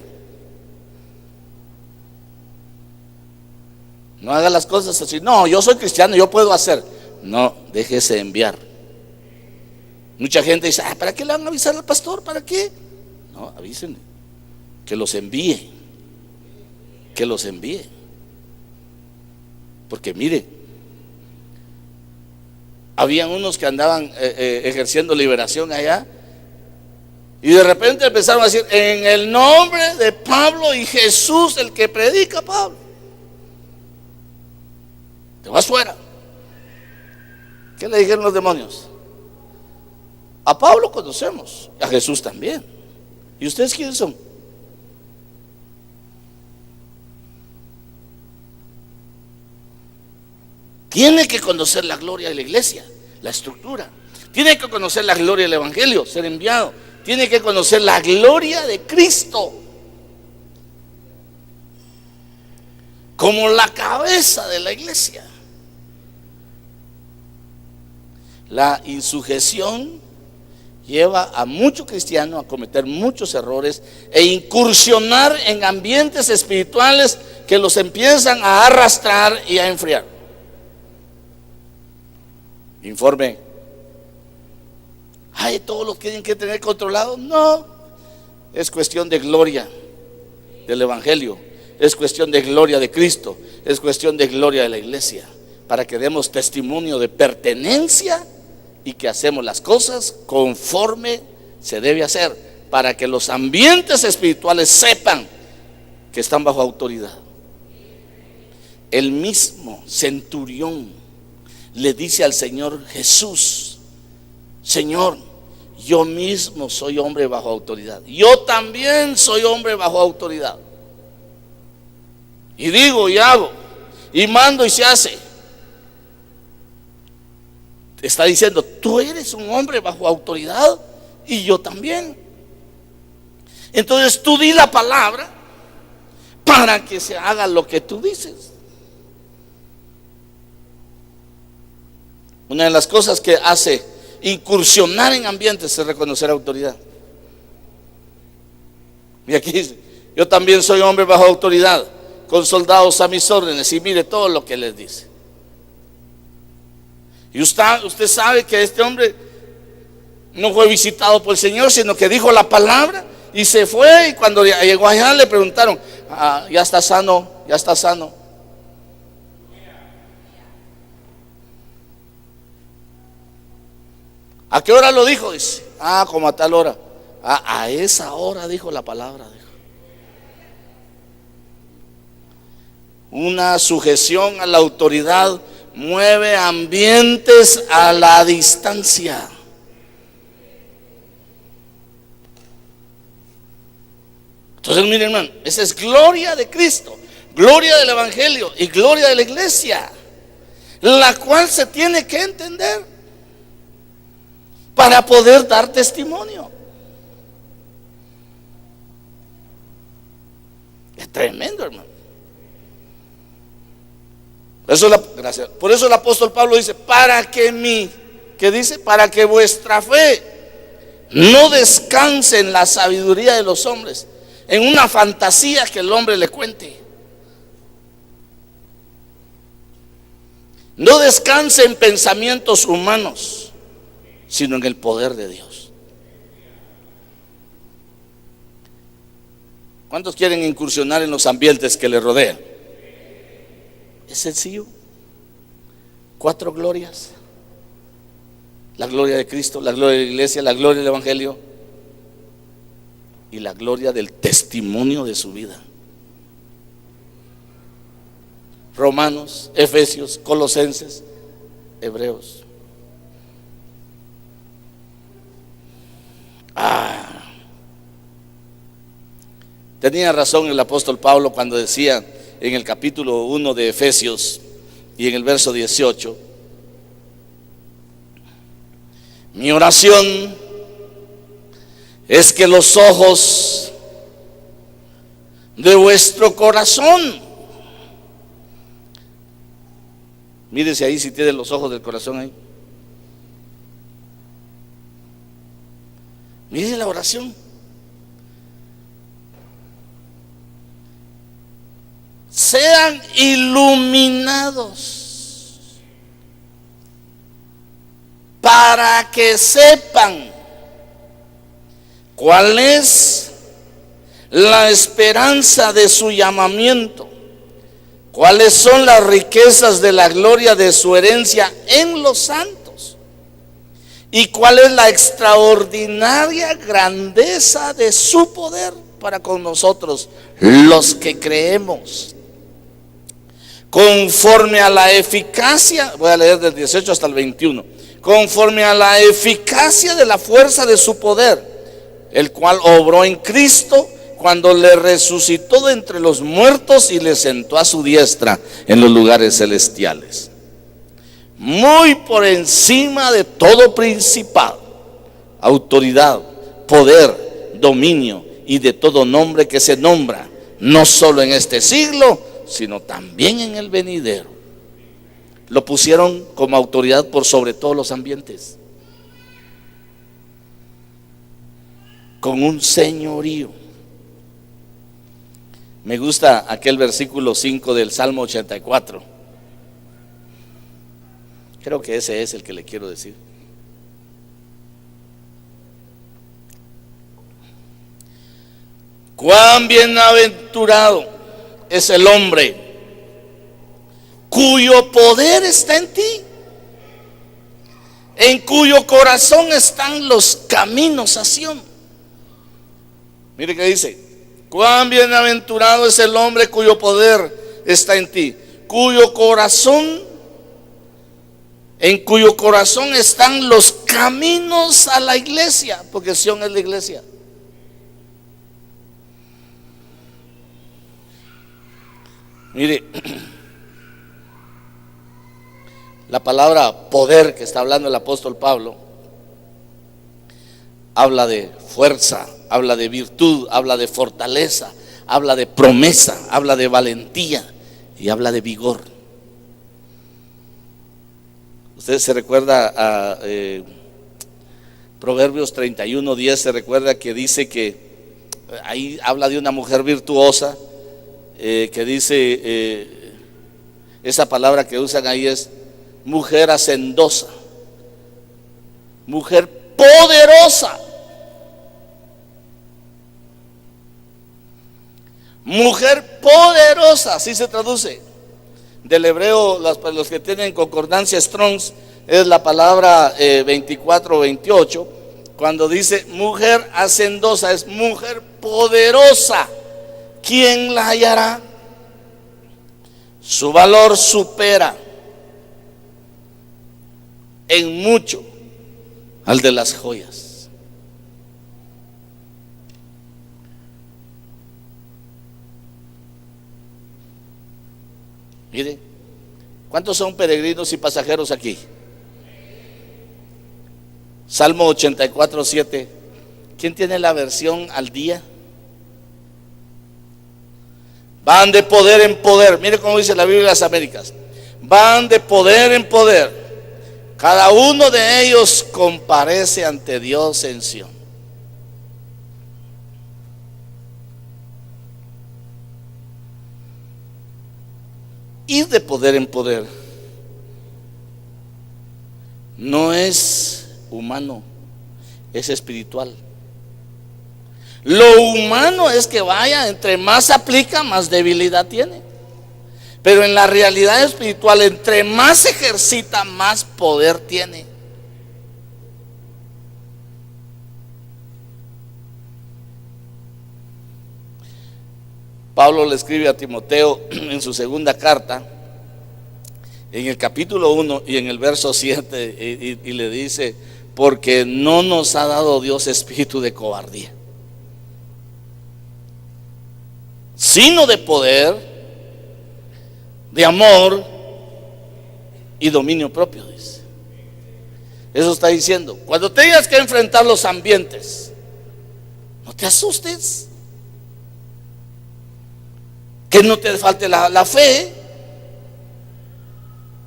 No haga las cosas así. No, yo soy cristiano, yo puedo hacer. No, déjese enviar. Mucha gente dice: ¿para qué le van a avisar al pastor? ¿Para qué? No, avísenle. Que los envíe. Que los envíe. Porque mire, habían unos que andaban ejerciendo liberación allá, y de repente empezaron a decir: en el nombre de Pablo y Jesús, el que predica Pablo, te vas fuera. ¿Qué le dijeron los demonios? A Pablo conocemos, a Jesús también. ¿Y ustedes quiénes son? Tiene que conocer la gloria de la iglesia, la estructura. Tiene que conocer la gloria del evangelio, ser enviado. Tiene que conocer la gloria de Cristo como la cabeza de la iglesia. La insujeción lleva a muchos cristianos a cometer muchos errores e incursionar en ambientes espirituales que los empiezan a arrastrar y a enfriar. Informe. Ay, todos los tienen que tener controlado. No, es cuestión de gloria del evangelio, es cuestión de gloria de Cristo, es cuestión de gloria de la iglesia, para que demos testimonio de pertenencia y que hacemos las cosas conforme se debe hacer, para que los ambientes espirituales sepan que están bajo autoridad. El mismo centurión le dice al Señor Jesús: Señor, yo mismo soy hombre bajo autoridad. Yo también soy hombre bajo autoridad. Y digo y hago, y mando y se hace. Está diciendo: tú eres un hombre bajo autoridad y yo también. Entonces tú di la palabra para que se haga lo que tú dices. Una de las cosas que hace incursionar en ambientes es reconocer autoridad. Y aquí dice: yo también soy hombre bajo autoridad, con soldados a mis órdenes. Y mire todo lo que les dice. Y usted sabe que este hombre no fue visitado por el Señor, sino que dijo la palabra y se fue. Y cuando llegó allá le preguntaron: ya está sano, ya está sano. ¿A qué hora lo dijo? Dice: como a tal hora. A esa hora dijo la palabra. Dijo. Una sujeción a la autoridad mueve ambientes a la distancia. Entonces, miren, hermano, esa es gloria de Cristo, gloria del evangelio y gloria de la iglesia, la cual se tiene que entender para poder dar testimonio. Es tremendo, hermano. Gracias. Por eso el apóstol Pablo dice, ¿qué dice? Para que vuestra fe no descanse en la sabiduría de los hombres, en una fantasía que el hombre le cuente. No descanse en pensamientos humanos, sino en el poder de Dios. ¿Cuántos quieren incursionar en los ambientes que le rodean? Es sencillo. 4 glorias: la gloria de Cristo, la gloria de la iglesia, la gloria del evangelio y la gloria del testimonio de su vida. Romanos, Efesios, Colosenses, Hebreos. Tenía razón el apóstol Pablo cuando decía en el capítulo 1 de Efesios y en el verso 18: mi oración es que los ojos de vuestro corazón, mírese ahí si tiene los ojos del corazón ahí, mire la oración, sean iluminados para que sepan cuál es la esperanza de su llamamiento, cuáles son las riquezas de la gloria de su herencia en los santos, y cuál es la extraordinaria grandeza de su poder para con nosotros los que creemos, conforme a la eficacia, voy a leer del 18 hasta el 21, conforme a la eficacia de la fuerza de su poder, el cual obró en Cristo cuando le resucitó de entre los muertos y le sentó a su diestra en los lugares celestiales, muy por encima de todo principado, autoridad, poder, dominio y de todo nombre que se nombra, no solo en este siglo, sino también en el venidero. Lo pusieron como autoridad por sobre todos los ambientes, con un señorío. Me gusta aquel versículo 5 del Salmo 84. Creo que ese es el que le quiero decir. Cuán bienaventurado es el hombre cuyo poder está en ti, en cuyo corazón están los caminos a Sión. Mire que dice: cuán bienaventurado es el hombre cuyo poder está en ti, en cuyo corazón están los caminos a la iglesia, porque Sión es la iglesia. Mire, la palabra poder que está hablando el apóstol Pablo habla de fuerza, habla de virtud, habla de fortaleza, habla de promesa, habla de valentía y habla de vigor. Usted se recuerda a Proverbios 31:10, se recuerda que dice que ahí habla de una mujer virtuosa, que dice, esa palabra que usan ahí es mujer hacendosa, mujer poderosa, mujer poderosa, así se traduce del hebreo. Los que tienen concordancia Strong's es la palabra 24-28, cuando dice mujer hacendosa, es mujer poderosa. ¿Quién la hallará? Su valor supera en mucho al de las joyas. Mire, ¿cuántos son peregrinos y pasajeros aquí? Salmo 84:7. ¿Quién tiene la versión al día? Van de poder en poder. Mire cómo dice la Biblia de las Américas: van de poder en poder. Cada uno de ellos comparece ante Dios en Sión. Ir de poder en poder no es humano, es espiritual. Lo humano es que vaya, entre más aplica, más debilidad tiene. Pero en la realidad espiritual, entre más ejercita, más poder tiene. Pablo le escribe a Timoteo en su segunda carta, en el capítulo 1 y en el verso 7, y le dice: porque no nos ha dado Dios espíritu de cobardía, sino de poder, de amor y dominio propio, dice. Eso está diciendo, cuando tengas que enfrentar los ambientes, no te asustes, que no te falte la fe,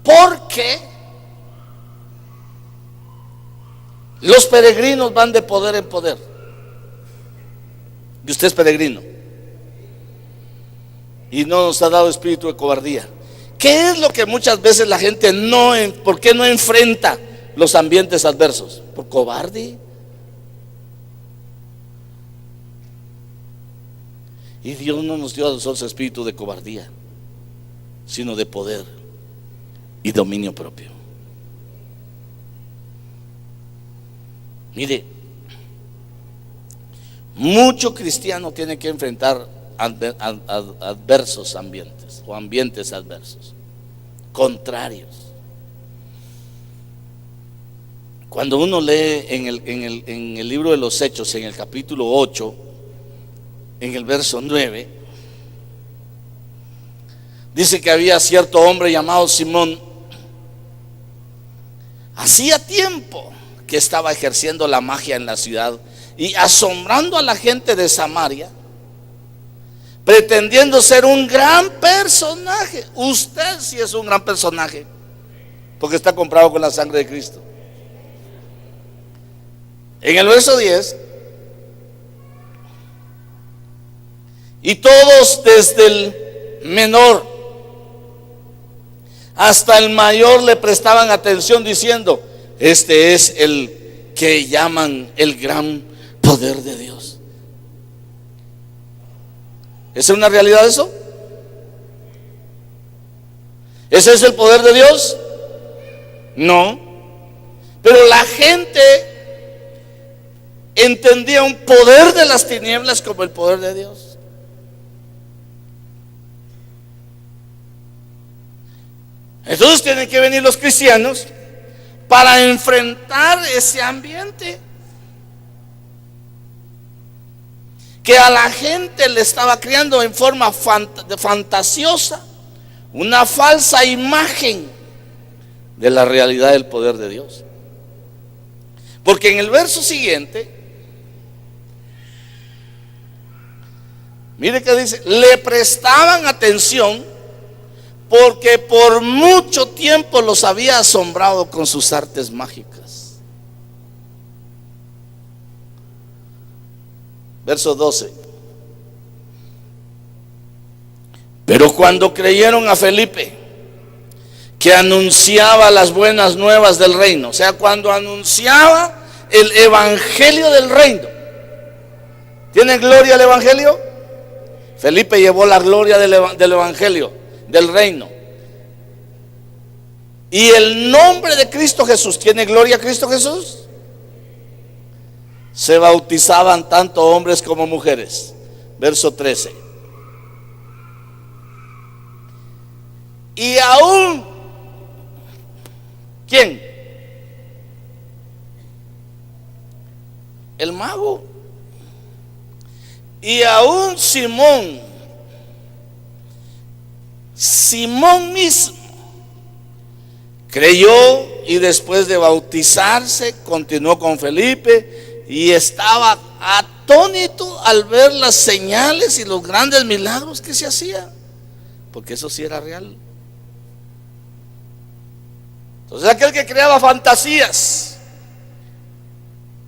porque los peregrinos van de poder en poder. Y usted es peregrino y no nos ha dado espíritu de cobardía. ¿Qué es lo que muchas veces la gente por qué no enfrenta los ambientes adversos? Por cobarde. Y Dios no nos dio a nosotros espíritu de cobardía, sino de poder y dominio propio. Mire, mucho cristiano tiene que enfrentar adversos ambientes o ambientes adversos, contrarios. Cuando uno lee en el libro de los Hechos, en el capítulo 8, en el verso 9, dice que había cierto hombre llamado Simón. Hacía tiempo que estaba ejerciendo la magia en la ciudad y asombrando a la gente de Samaria, pretendiendo ser un gran personaje. Usted sí es un gran personaje, porque está comprado con la sangre de Cristo. En el verso 10, y todos, desde el menor hasta el mayor, le prestaban atención, diciendo: este es el que llaman el gran poder de Dios. ¿Es una realidad eso? ¿Ese es el poder de Dios? No. Pero la gente entendía un poder de las tinieblas como el poder de Dios. Entonces tienen que venir los cristianos para enfrentar ese ambiente que a la gente le estaba creando en forma fantasiosa una falsa imagen de la realidad del poder de Dios. Porque en el verso siguiente, mire que dice: le prestaban atención porque por mucho tiempo los había asombrado con sus artes mágicas. Verso 12. Pero cuando creyeron a Felipe, que anunciaba las buenas nuevas del reino, o sea, cuando anunciaba el evangelio del reino. ¿Tiene gloria el evangelio? Felipe llevó la gloria del evangelio del reino. Y el nombre de Cristo Jesús, ¿tiene gloria Cristo Jesús? Se bautizaban tanto hombres como mujeres. Verso 13. Y aún, ¿quién? El mago. Y aún Simón mismo creyó, y después de bautizarse continuó con Felipe y estaba atónito al ver las señales y los grandes milagros que se hacían, porque eso sí era real. Entonces aquel que creaba fantasías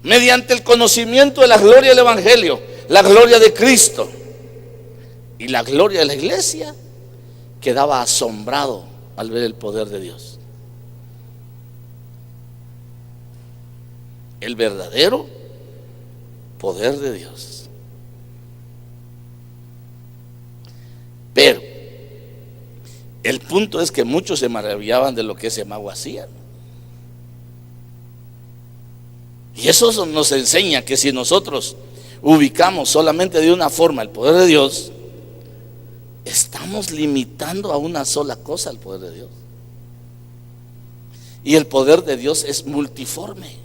mediante el conocimiento de la gloria del Evangelio, la gloria de Cristo y la gloria de la iglesia, quedaba asombrado al ver el poder de Dios. El verdadero poder de Dios. Pero el punto es que muchos se maravillaban de lo que ese mago hacía. Y eso nos enseña que si nosotros ubicamos solamente de una forma el poder de Dios, estamos limitando a una sola cosa el poder de Dios. Y el poder de Dios es multiforme.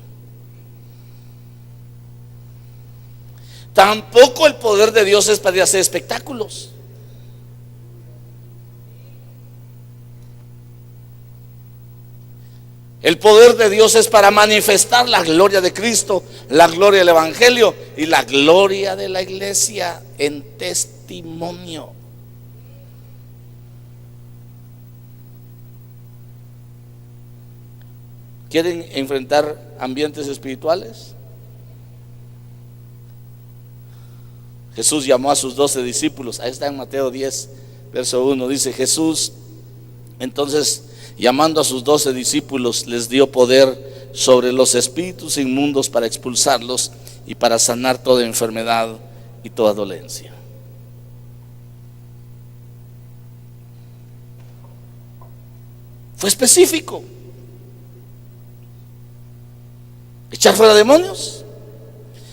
Tampoco el poder de Dios es para hacer espectáculos. El poder de Dios es para manifestar la gloria de Cristo, la gloria del Evangelio y la gloria de la iglesia en testimonio. ¿Quieren enfrentar ambientes espirituales? Jesús llamó a sus 12 discípulos. Ahí está en Mateo 10, verso 1. Dice Jesús, entonces, llamando a sus 12 discípulos, les dio poder sobre los espíritus inmundos para expulsarlos y para sanar toda enfermedad y toda dolencia. Fue específico. Echar fuera demonios,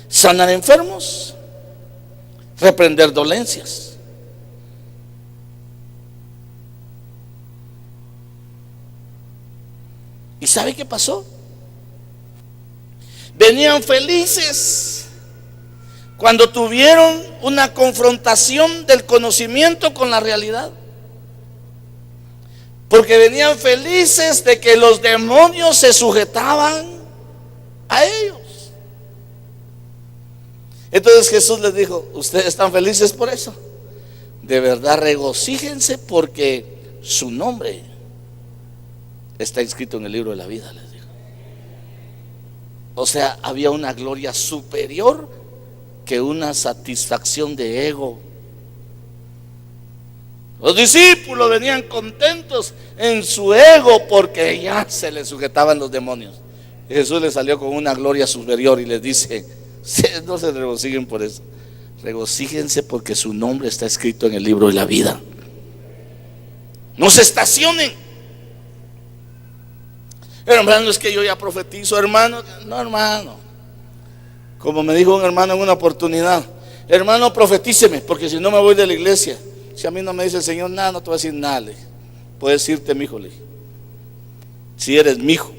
sanar enfermos, reprender dolencias. ¿Y sabe qué pasó? Venían felices cuando tuvieron una confrontación del conocimiento con la realidad. Porque venían felices de que los demonios se sujetaban a ellos. Entonces Jesús les dijo, ¿ustedes están felices por eso? De verdad regocíjense porque su nombre está inscrito en el libro de la vida, les dijo. O sea, había una gloria superior que una satisfacción de ego. Los discípulos venían contentos en su ego porque ya se les sujetaban los demonios. Y Jesús les salió con una gloria superior y les dice, no se regocijen por eso, regocíjense porque su nombre está escrito en el libro de la vida. No se estacionen. Hermano, es que yo ya profetizo, hermano. No, hermano. Como me dijo un hermano en una oportunidad, hermano, profetíceme, porque si no me voy de la iglesia. Si a mí no me dice el Señor nada, no te voy a decir nada. Le dije, puedes irte, mi hijo, le dije, si eres mi hijo.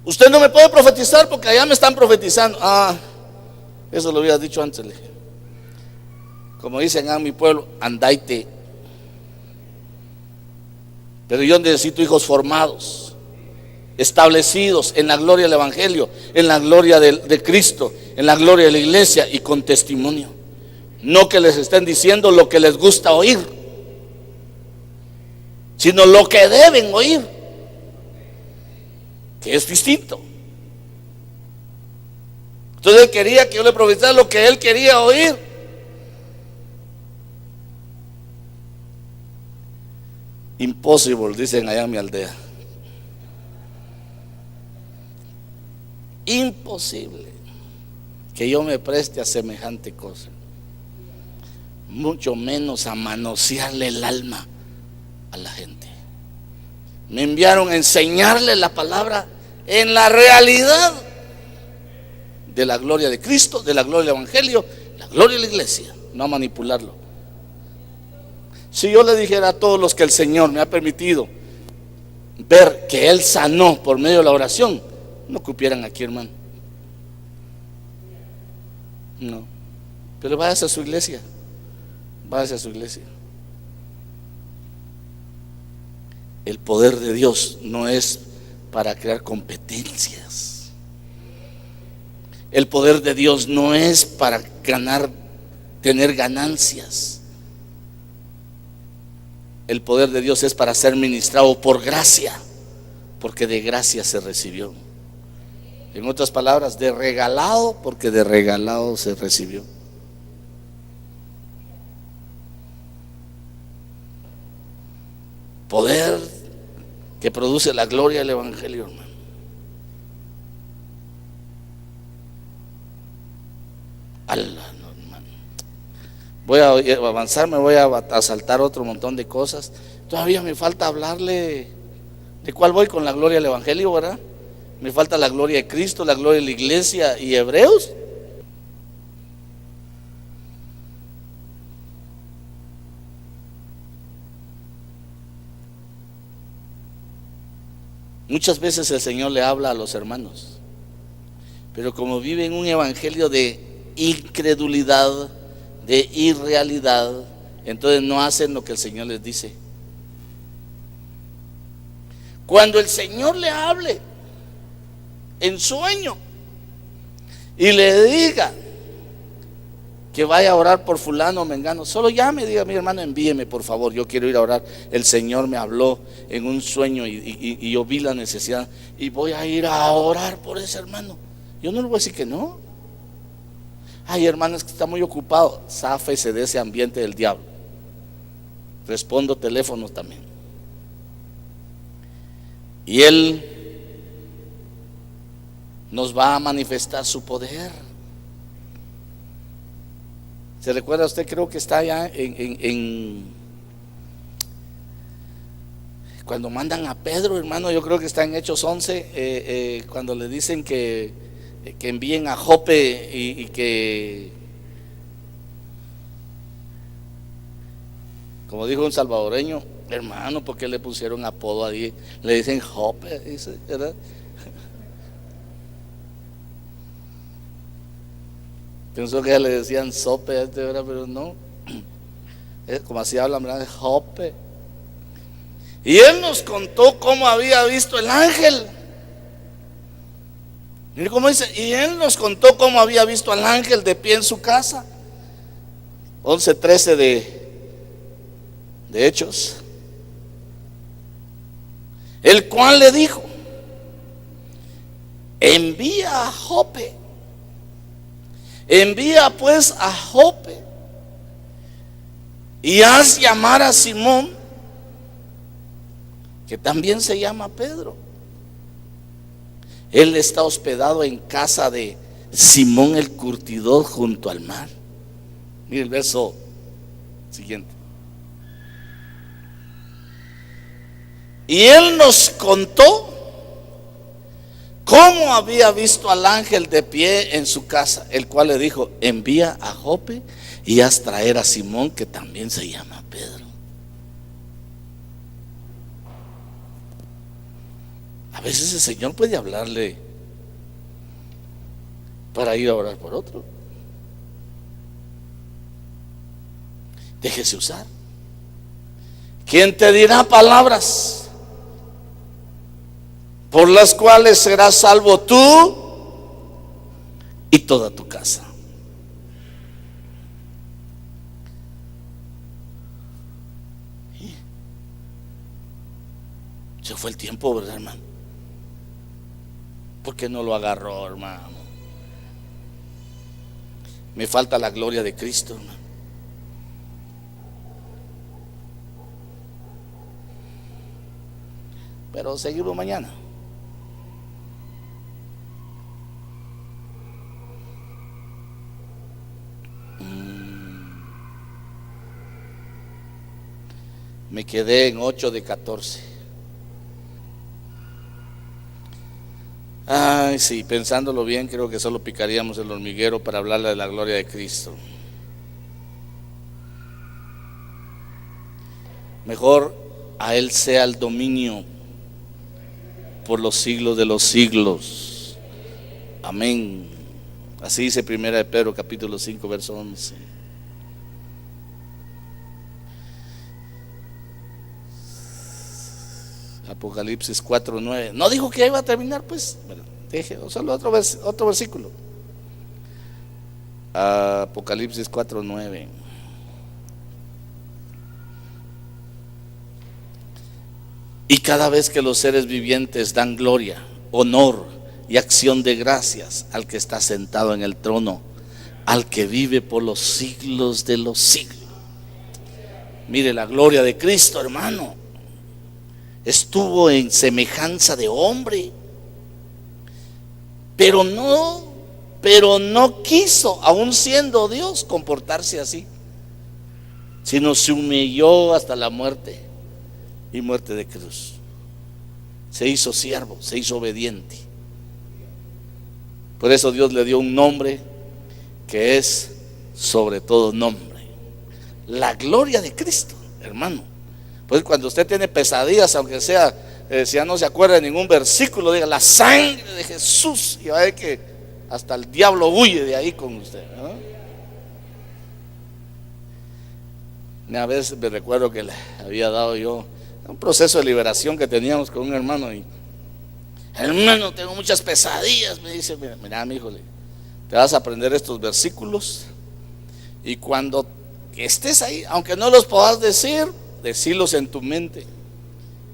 Usted no me puede profetizar porque allá me están profetizando. Eso lo había dicho antes, le dije. Como dicen en mi pueblo, andaite. Pero yo necesito hijos formados, establecidos en la gloria del Evangelio, en la gloria de Cristo, en la gloria de la iglesia y con testimonio. No que les estén diciendo lo que les gusta oír, sino lo que deben oír, que es distinto. Entonces él quería que yo le profetizara lo que él quería oír. Impossible, dicen allá en mi aldea. Imposible que yo me preste a semejante cosa, mucho menos a manosearle el alma a la gente. Me enviaron a enseñarle la palabra en la realidad de la gloria de Cristo, de la gloria del Evangelio, la gloria de la iglesia, no a manipularlo. Si yo le dijera a todos los que el Señor me ha permitido ver que Él sanó por medio de la oración, no cupieran aquí, hermano. No. Pero váyase a su iglesia. Váyase a su iglesia. El poder de Dios no es para crear competencias. El poder de Dios no es para ganar, tener ganancias. el poder de Dios es para ser ministrado por gracia, porque de gracia se recibió. En otras palabras, de regalado, porque de regalado se recibió. Poder que produce la gloria del Evangelio, hermano. No, hermano. Voy a avanzar, me voy a saltar otro montón de cosas. Todavía me falta hablarle de cuál voy con la gloria del Evangelio, ¿verdad? Me falta la gloria de Cristo, la gloria de la iglesia y Hebreos. Muchas veces el Señor le habla a los hermanos, pero como viven un evangelio de incredulidad, de irrealidad, entonces no hacen lo que el Señor les dice. Cuando el Señor le hable en sueño y le diga que vaya a orar por fulano o mengano, solo llame, diga: mi hermano, envíeme por favor, yo quiero ir a orar. El Señor me habló en un sueño y yo vi la necesidad y voy a ir a orar por ese hermano. Yo no le voy a decir que no. Ay, hermano, es que está muy ocupado. Záfese de ese ambiente del diablo. Respondo teléfonos también. Y Él nos va a manifestar su poder. ¿Se recuerda usted? Creo que está allá cuando mandan a Pedro, hermano, yo creo que está en Hechos 11, cuando le dicen que envíen a Jope y que, como dijo un salvadoreño, hermano, ¿por qué le pusieron apodo ahí? Le dicen Jope, dice, ¿verdad? Pensó que ya le decían sope a este, ¿verdad? Pero no, como así hablan, ¿verdad? Jope. Y él nos contó cómo había visto el ángel. Mire cómo dice: y él nos contó cómo había visto al ángel de pie en su casa. 11:13 de Hechos. El cual le dijo: envía a Jope. Envía pues a Jope y haz llamar a Simón, que también se llama Pedro. Él está hospedado en casa de Simón el curtidor junto al mar. Mire el verso siguiente. Y él nos contó cómo había visto al ángel de pie en su casa, el cual le dijo: envía a Jope y haz traer a Simón, que también se llama Pedro. A veces el Señor puede hablarle para ir a orar por otro. Déjese usar. ¿Quién te dirá palabras por las cuales serás salvo tú y toda tu casa? Se fue el tiempo, ¿verdad, hermano? ¿Por qué no lo agarró, hermano? Me falta la gloria de Cristo, hermano. Pero seguimos mañana. Me quedé en 8 de 14. Ay, sí, pensándolo bien, creo que solo picaríamos el hormiguero para hablarle de la gloria de Cristo. Mejor a Él sea el dominio por los siglos de los siglos. Amén. Así dice 1 de Pedro capítulo 5 verso 11. Apocalipsis 4:9. No dijo que iba a terminar, pues. Bueno, deje, solo otro versículo. Apocalipsis 4:9. Y cada vez que los seres vivientes dan gloria, honor y acción de gracias al que está sentado en el trono, al que vive por los siglos de los siglos. Mire, la gloria de Cristo, hermano, estuvo en semejanza de hombre, pero no quiso, aun siendo Dios, comportarse así, sino se humilló hasta la muerte, y muerte de cruz. Se hizo siervo, se hizo obediente. Por eso Dios le dio un nombre que es sobre todo nombre. La gloria de Cristo, hermano. Pues cuando usted tiene pesadillas, aunque sea, si ya no se acuerda de ningún versículo, diga la sangre de Jesús, y va a ver que hasta el diablo huye de ahí con usted, ¿no? Una vez me recuerdo que le había dado yo un proceso de liberación que teníamos con un hermano, y hermano, tengo muchas pesadillas. Me dice, mira mi hijo, te vas a aprender estos versículos, y cuando estés ahí, aunque no los puedas decir, decirlos en tu mente.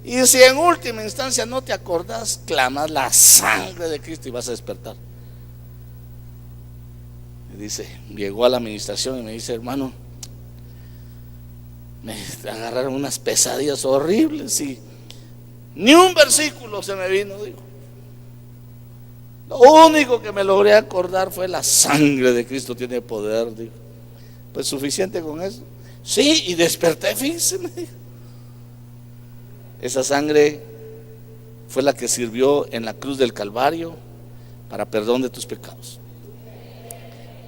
Y si en última instancia no te acordás, clamas la sangre de Cristo y vas a despertar. Me dice, llegó a la administración y me dice, hermano, me agarraron unas pesadillas horribles y ni un versículo se me vino, digo. Lo único que me logré acordar fue la sangre de Cristo tiene poder, digo. Pues suficiente con eso. Sí, y desperté, fíjense, me dijo. Esa sangre fue la que sirvió en la cruz del Calvario para perdón de tus pecados.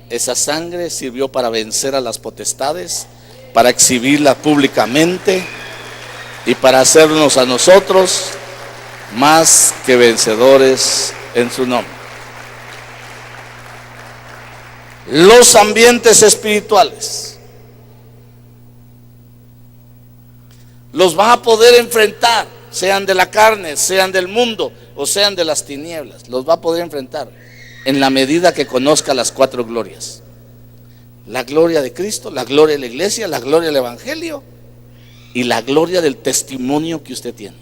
Esa sangre sirvió para vencer a las potestades, para exhibirla públicamente y para hacernos a nosotros más que vencedores en su nombre. Los ambientes espirituales los va a poder enfrentar, sean de la carne, sean del mundo o sean de las tinieblas. Los va a poder enfrentar en la medida que conozca las 4 glorias: la gloria de Cristo, la gloria de la iglesia, la gloria del evangelio y la gloria del testimonio que usted tiene.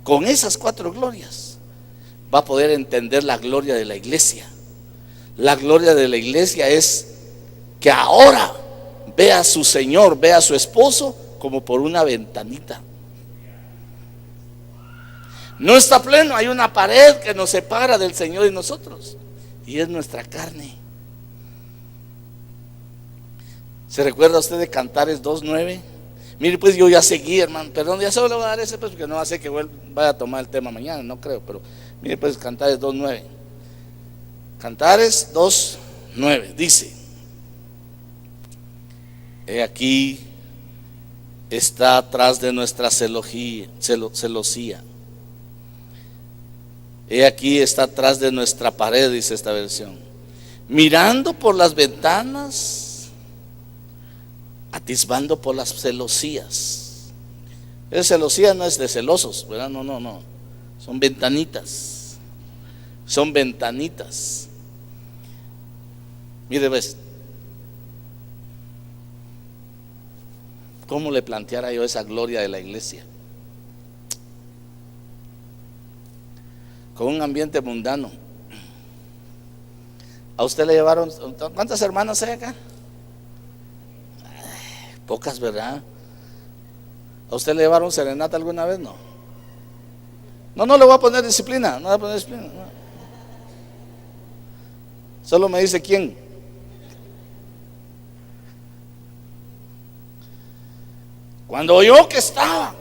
Con esas 4 glorias va a poder entender la gloria de la iglesia. La gloria de la iglesia es que ahora ve a su Señor, ve a su esposo como por una ventanita. No está pleno, hay una pared que nos separa del Señor y nosotros, y es nuestra carne. ¿Se recuerda usted de Cantares 2:9? Mire, pues yo ya seguí, hermano, perdón, ya solo le voy a dar ese, pues, porque no hace que vaya a tomar el tema mañana, no creo, pero mire, pues Cantares 2:9. Cantares 2:9 dice: he aquí está atrás de nuestra celosía. He aquí está atrás de nuestra pared, dice esta versión, mirando por las ventanas, atisbando por las celosías. Esa celosía no es de celosos, ¿verdad? No, son ventanitas. Son ventanitas. Mire, ves, ¿cómo le planteara yo esa gloria de la iglesia? Con un ambiente mundano. ¿A usted le llevaron, cuántas hermanas hay acá? Pocas, ¿verdad? ¿A usted le llevaron serenata alguna vez? No. No le voy a poner disciplina, no le voy a poner disciplina, no. Solo me dice quién. Cuando yo que estaba,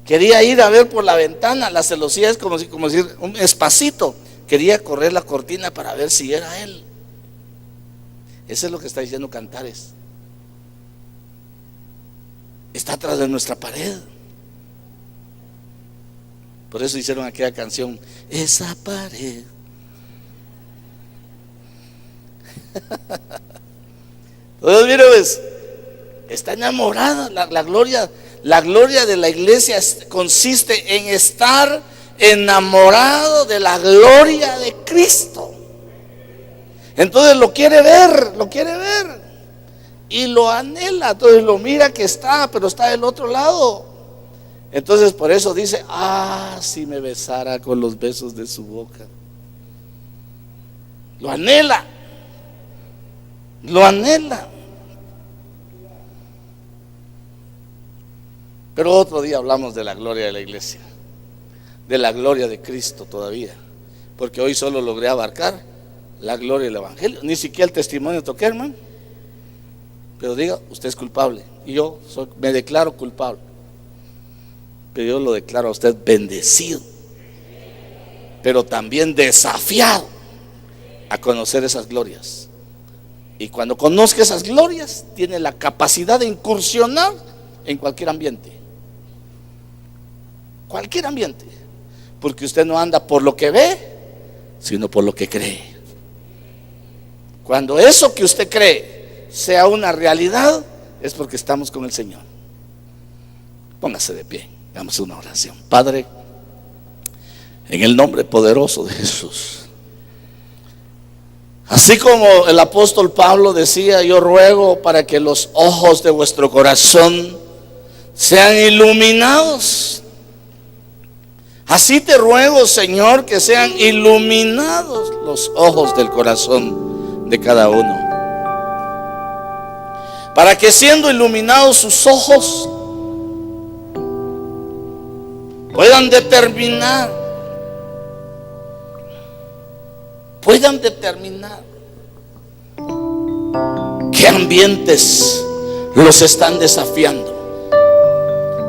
quería ir a ver por la ventana, la celosía es como decir un espacito, quería correr la cortina para ver si era él. Eso es lo que está diciendo Cantares. Está atrás de nuestra pared. Por eso hicieron aquella canción, esa pared. Entonces, mire, pues, está enamorada. La gloria de la iglesia consiste en estar enamorado de la gloria de Cristo. Entonces lo quiere ver y lo anhela. Entonces lo mira que está, pero está del otro lado. Entonces por eso dice, si me besara con los besos de su boca. Lo anhela. Lo anhela. Pero otro día hablamos de la gloria de la iglesia, de la gloria de Cristo todavía, porque hoy solo logré abarcar la gloria del evangelio. Ni siquiera el testimonio toqué, hermano. Pero diga, usted es culpable y yo me declaro culpable, pero yo lo declaro a usted bendecido, pero también desafiado a conocer esas glorias. Y cuando conozca esas glorias, tiene la capacidad de incursionar en cualquier ambiente. Cualquier ambiente. Porque usted no anda por lo que ve, sino por lo que cree. Cuando eso que usted cree sea una realidad, es porque estamos con el Señor. Póngase de pie, hagamos una oración. Padre, en el nombre poderoso de Jesús, así como el apóstol Pablo decía, yo ruego para que los ojos de vuestro corazón sean iluminados. Así te ruego, Señor, que sean iluminados los ojos del corazón de cada uno, para que siendo iluminados sus ojos puedan determinar qué ambientes los están desafiando.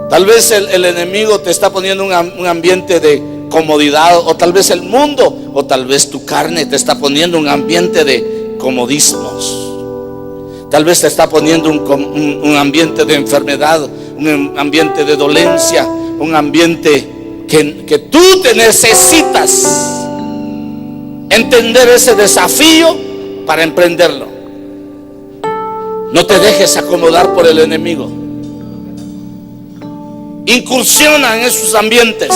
Tal vez el enemigo te está poniendo un ambiente de comodidad, o tal vez el mundo, o tal vez tu carne te está poniendo un ambiente de comodismos. Tal vez te está poniendo un ambiente de enfermedad, un ambiente de dolencia, un ambiente que tú te necesitas entender ese desafío para emprenderlo. No te dejes acomodar por el enemigo. Incursiona en esos ambientes,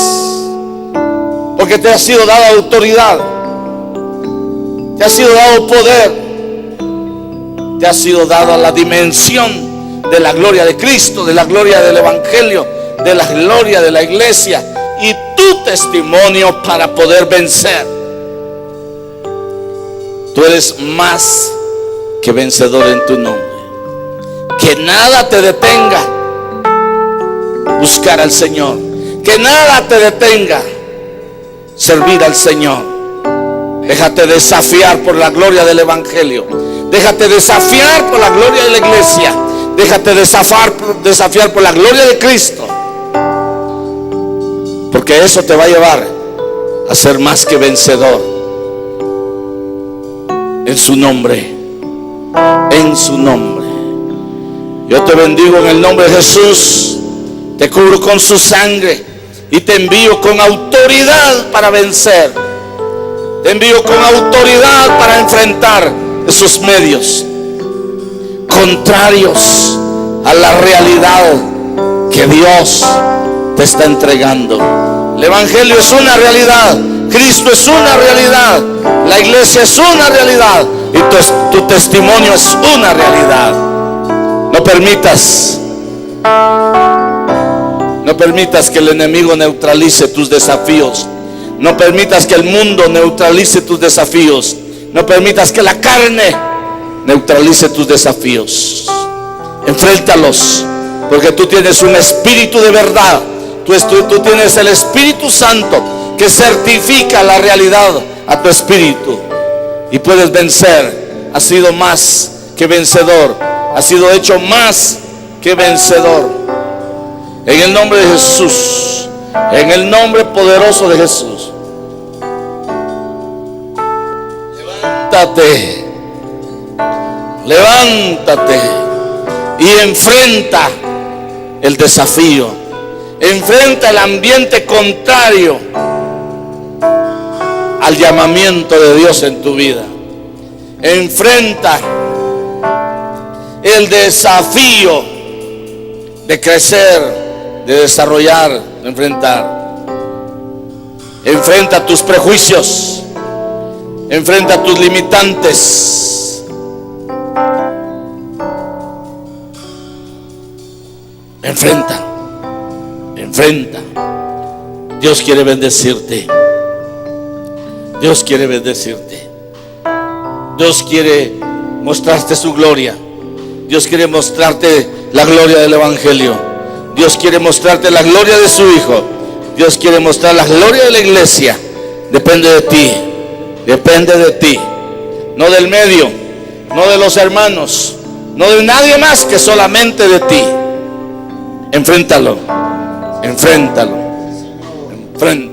porque te ha sido dada autoridad, te ha sido dado poder, te ha sido dada la dimensión de la gloria de Cristo, de la gloria del evangelio, de la gloria de la iglesia y tu testimonio para poder vencer. Tú eres más que vencedor en tu nombre. Que nada te detenga buscar al Señor, que nada te detenga servir al Señor. Déjate desafiar por la gloria del evangelio, déjate desafiar por la gloria de la iglesia, déjate desafiar por la gloria de Cristo, porque eso te va a llevar a ser más que vencedor en su nombre, en su nombre. Yo te bendigo en el nombre de Jesús. Te cubro con su sangre y te envío con autoridad para vencer. Te envío con autoridad para enfrentar esos medios contrarios a la realidad que Dios te está entregando. El evangelio es una realidad, Cristo es una realidad, la iglesia es una realidad y tu testimonio es una realidad. No permitas que el enemigo neutralice tus desafíos. No permitas que el mundo neutralice tus desafíos. No permitas que la carne neutralice tus desafíos. Enfréntalos, porque tú tienes un espíritu de verdad. Tú tienes el Espíritu Santo que certifica la realidad a tu espíritu y puedes vencer. Has sido más que vencedor. Has sido hecho más que vencedor. En el nombre de Jesús, en el nombre poderoso de Jesús. Levántate y enfrenta el desafío. Enfrenta el ambiente contrario al llamamiento de Dios en tu vida. Enfrenta el desafío de crecer, de desarrollar, de enfrentar. Enfrenta tus prejuicios, enfrenta tus limitantes. Enfrenta. Dios quiere bendecirte. Dios quiere bendecirte. Dios quiere mostrarte su gloria. Dios quiere mostrarte la gloria del Evangelio. Dios quiere mostrarte la gloria de su Hijo. Dios quiere mostrar la gloria de la iglesia. Depende de ti. Depende de ti. No del medio, no de los hermanos, no de nadie más que solamente de ti. Enfréntalo. Enfréntalo. Enfréntalo.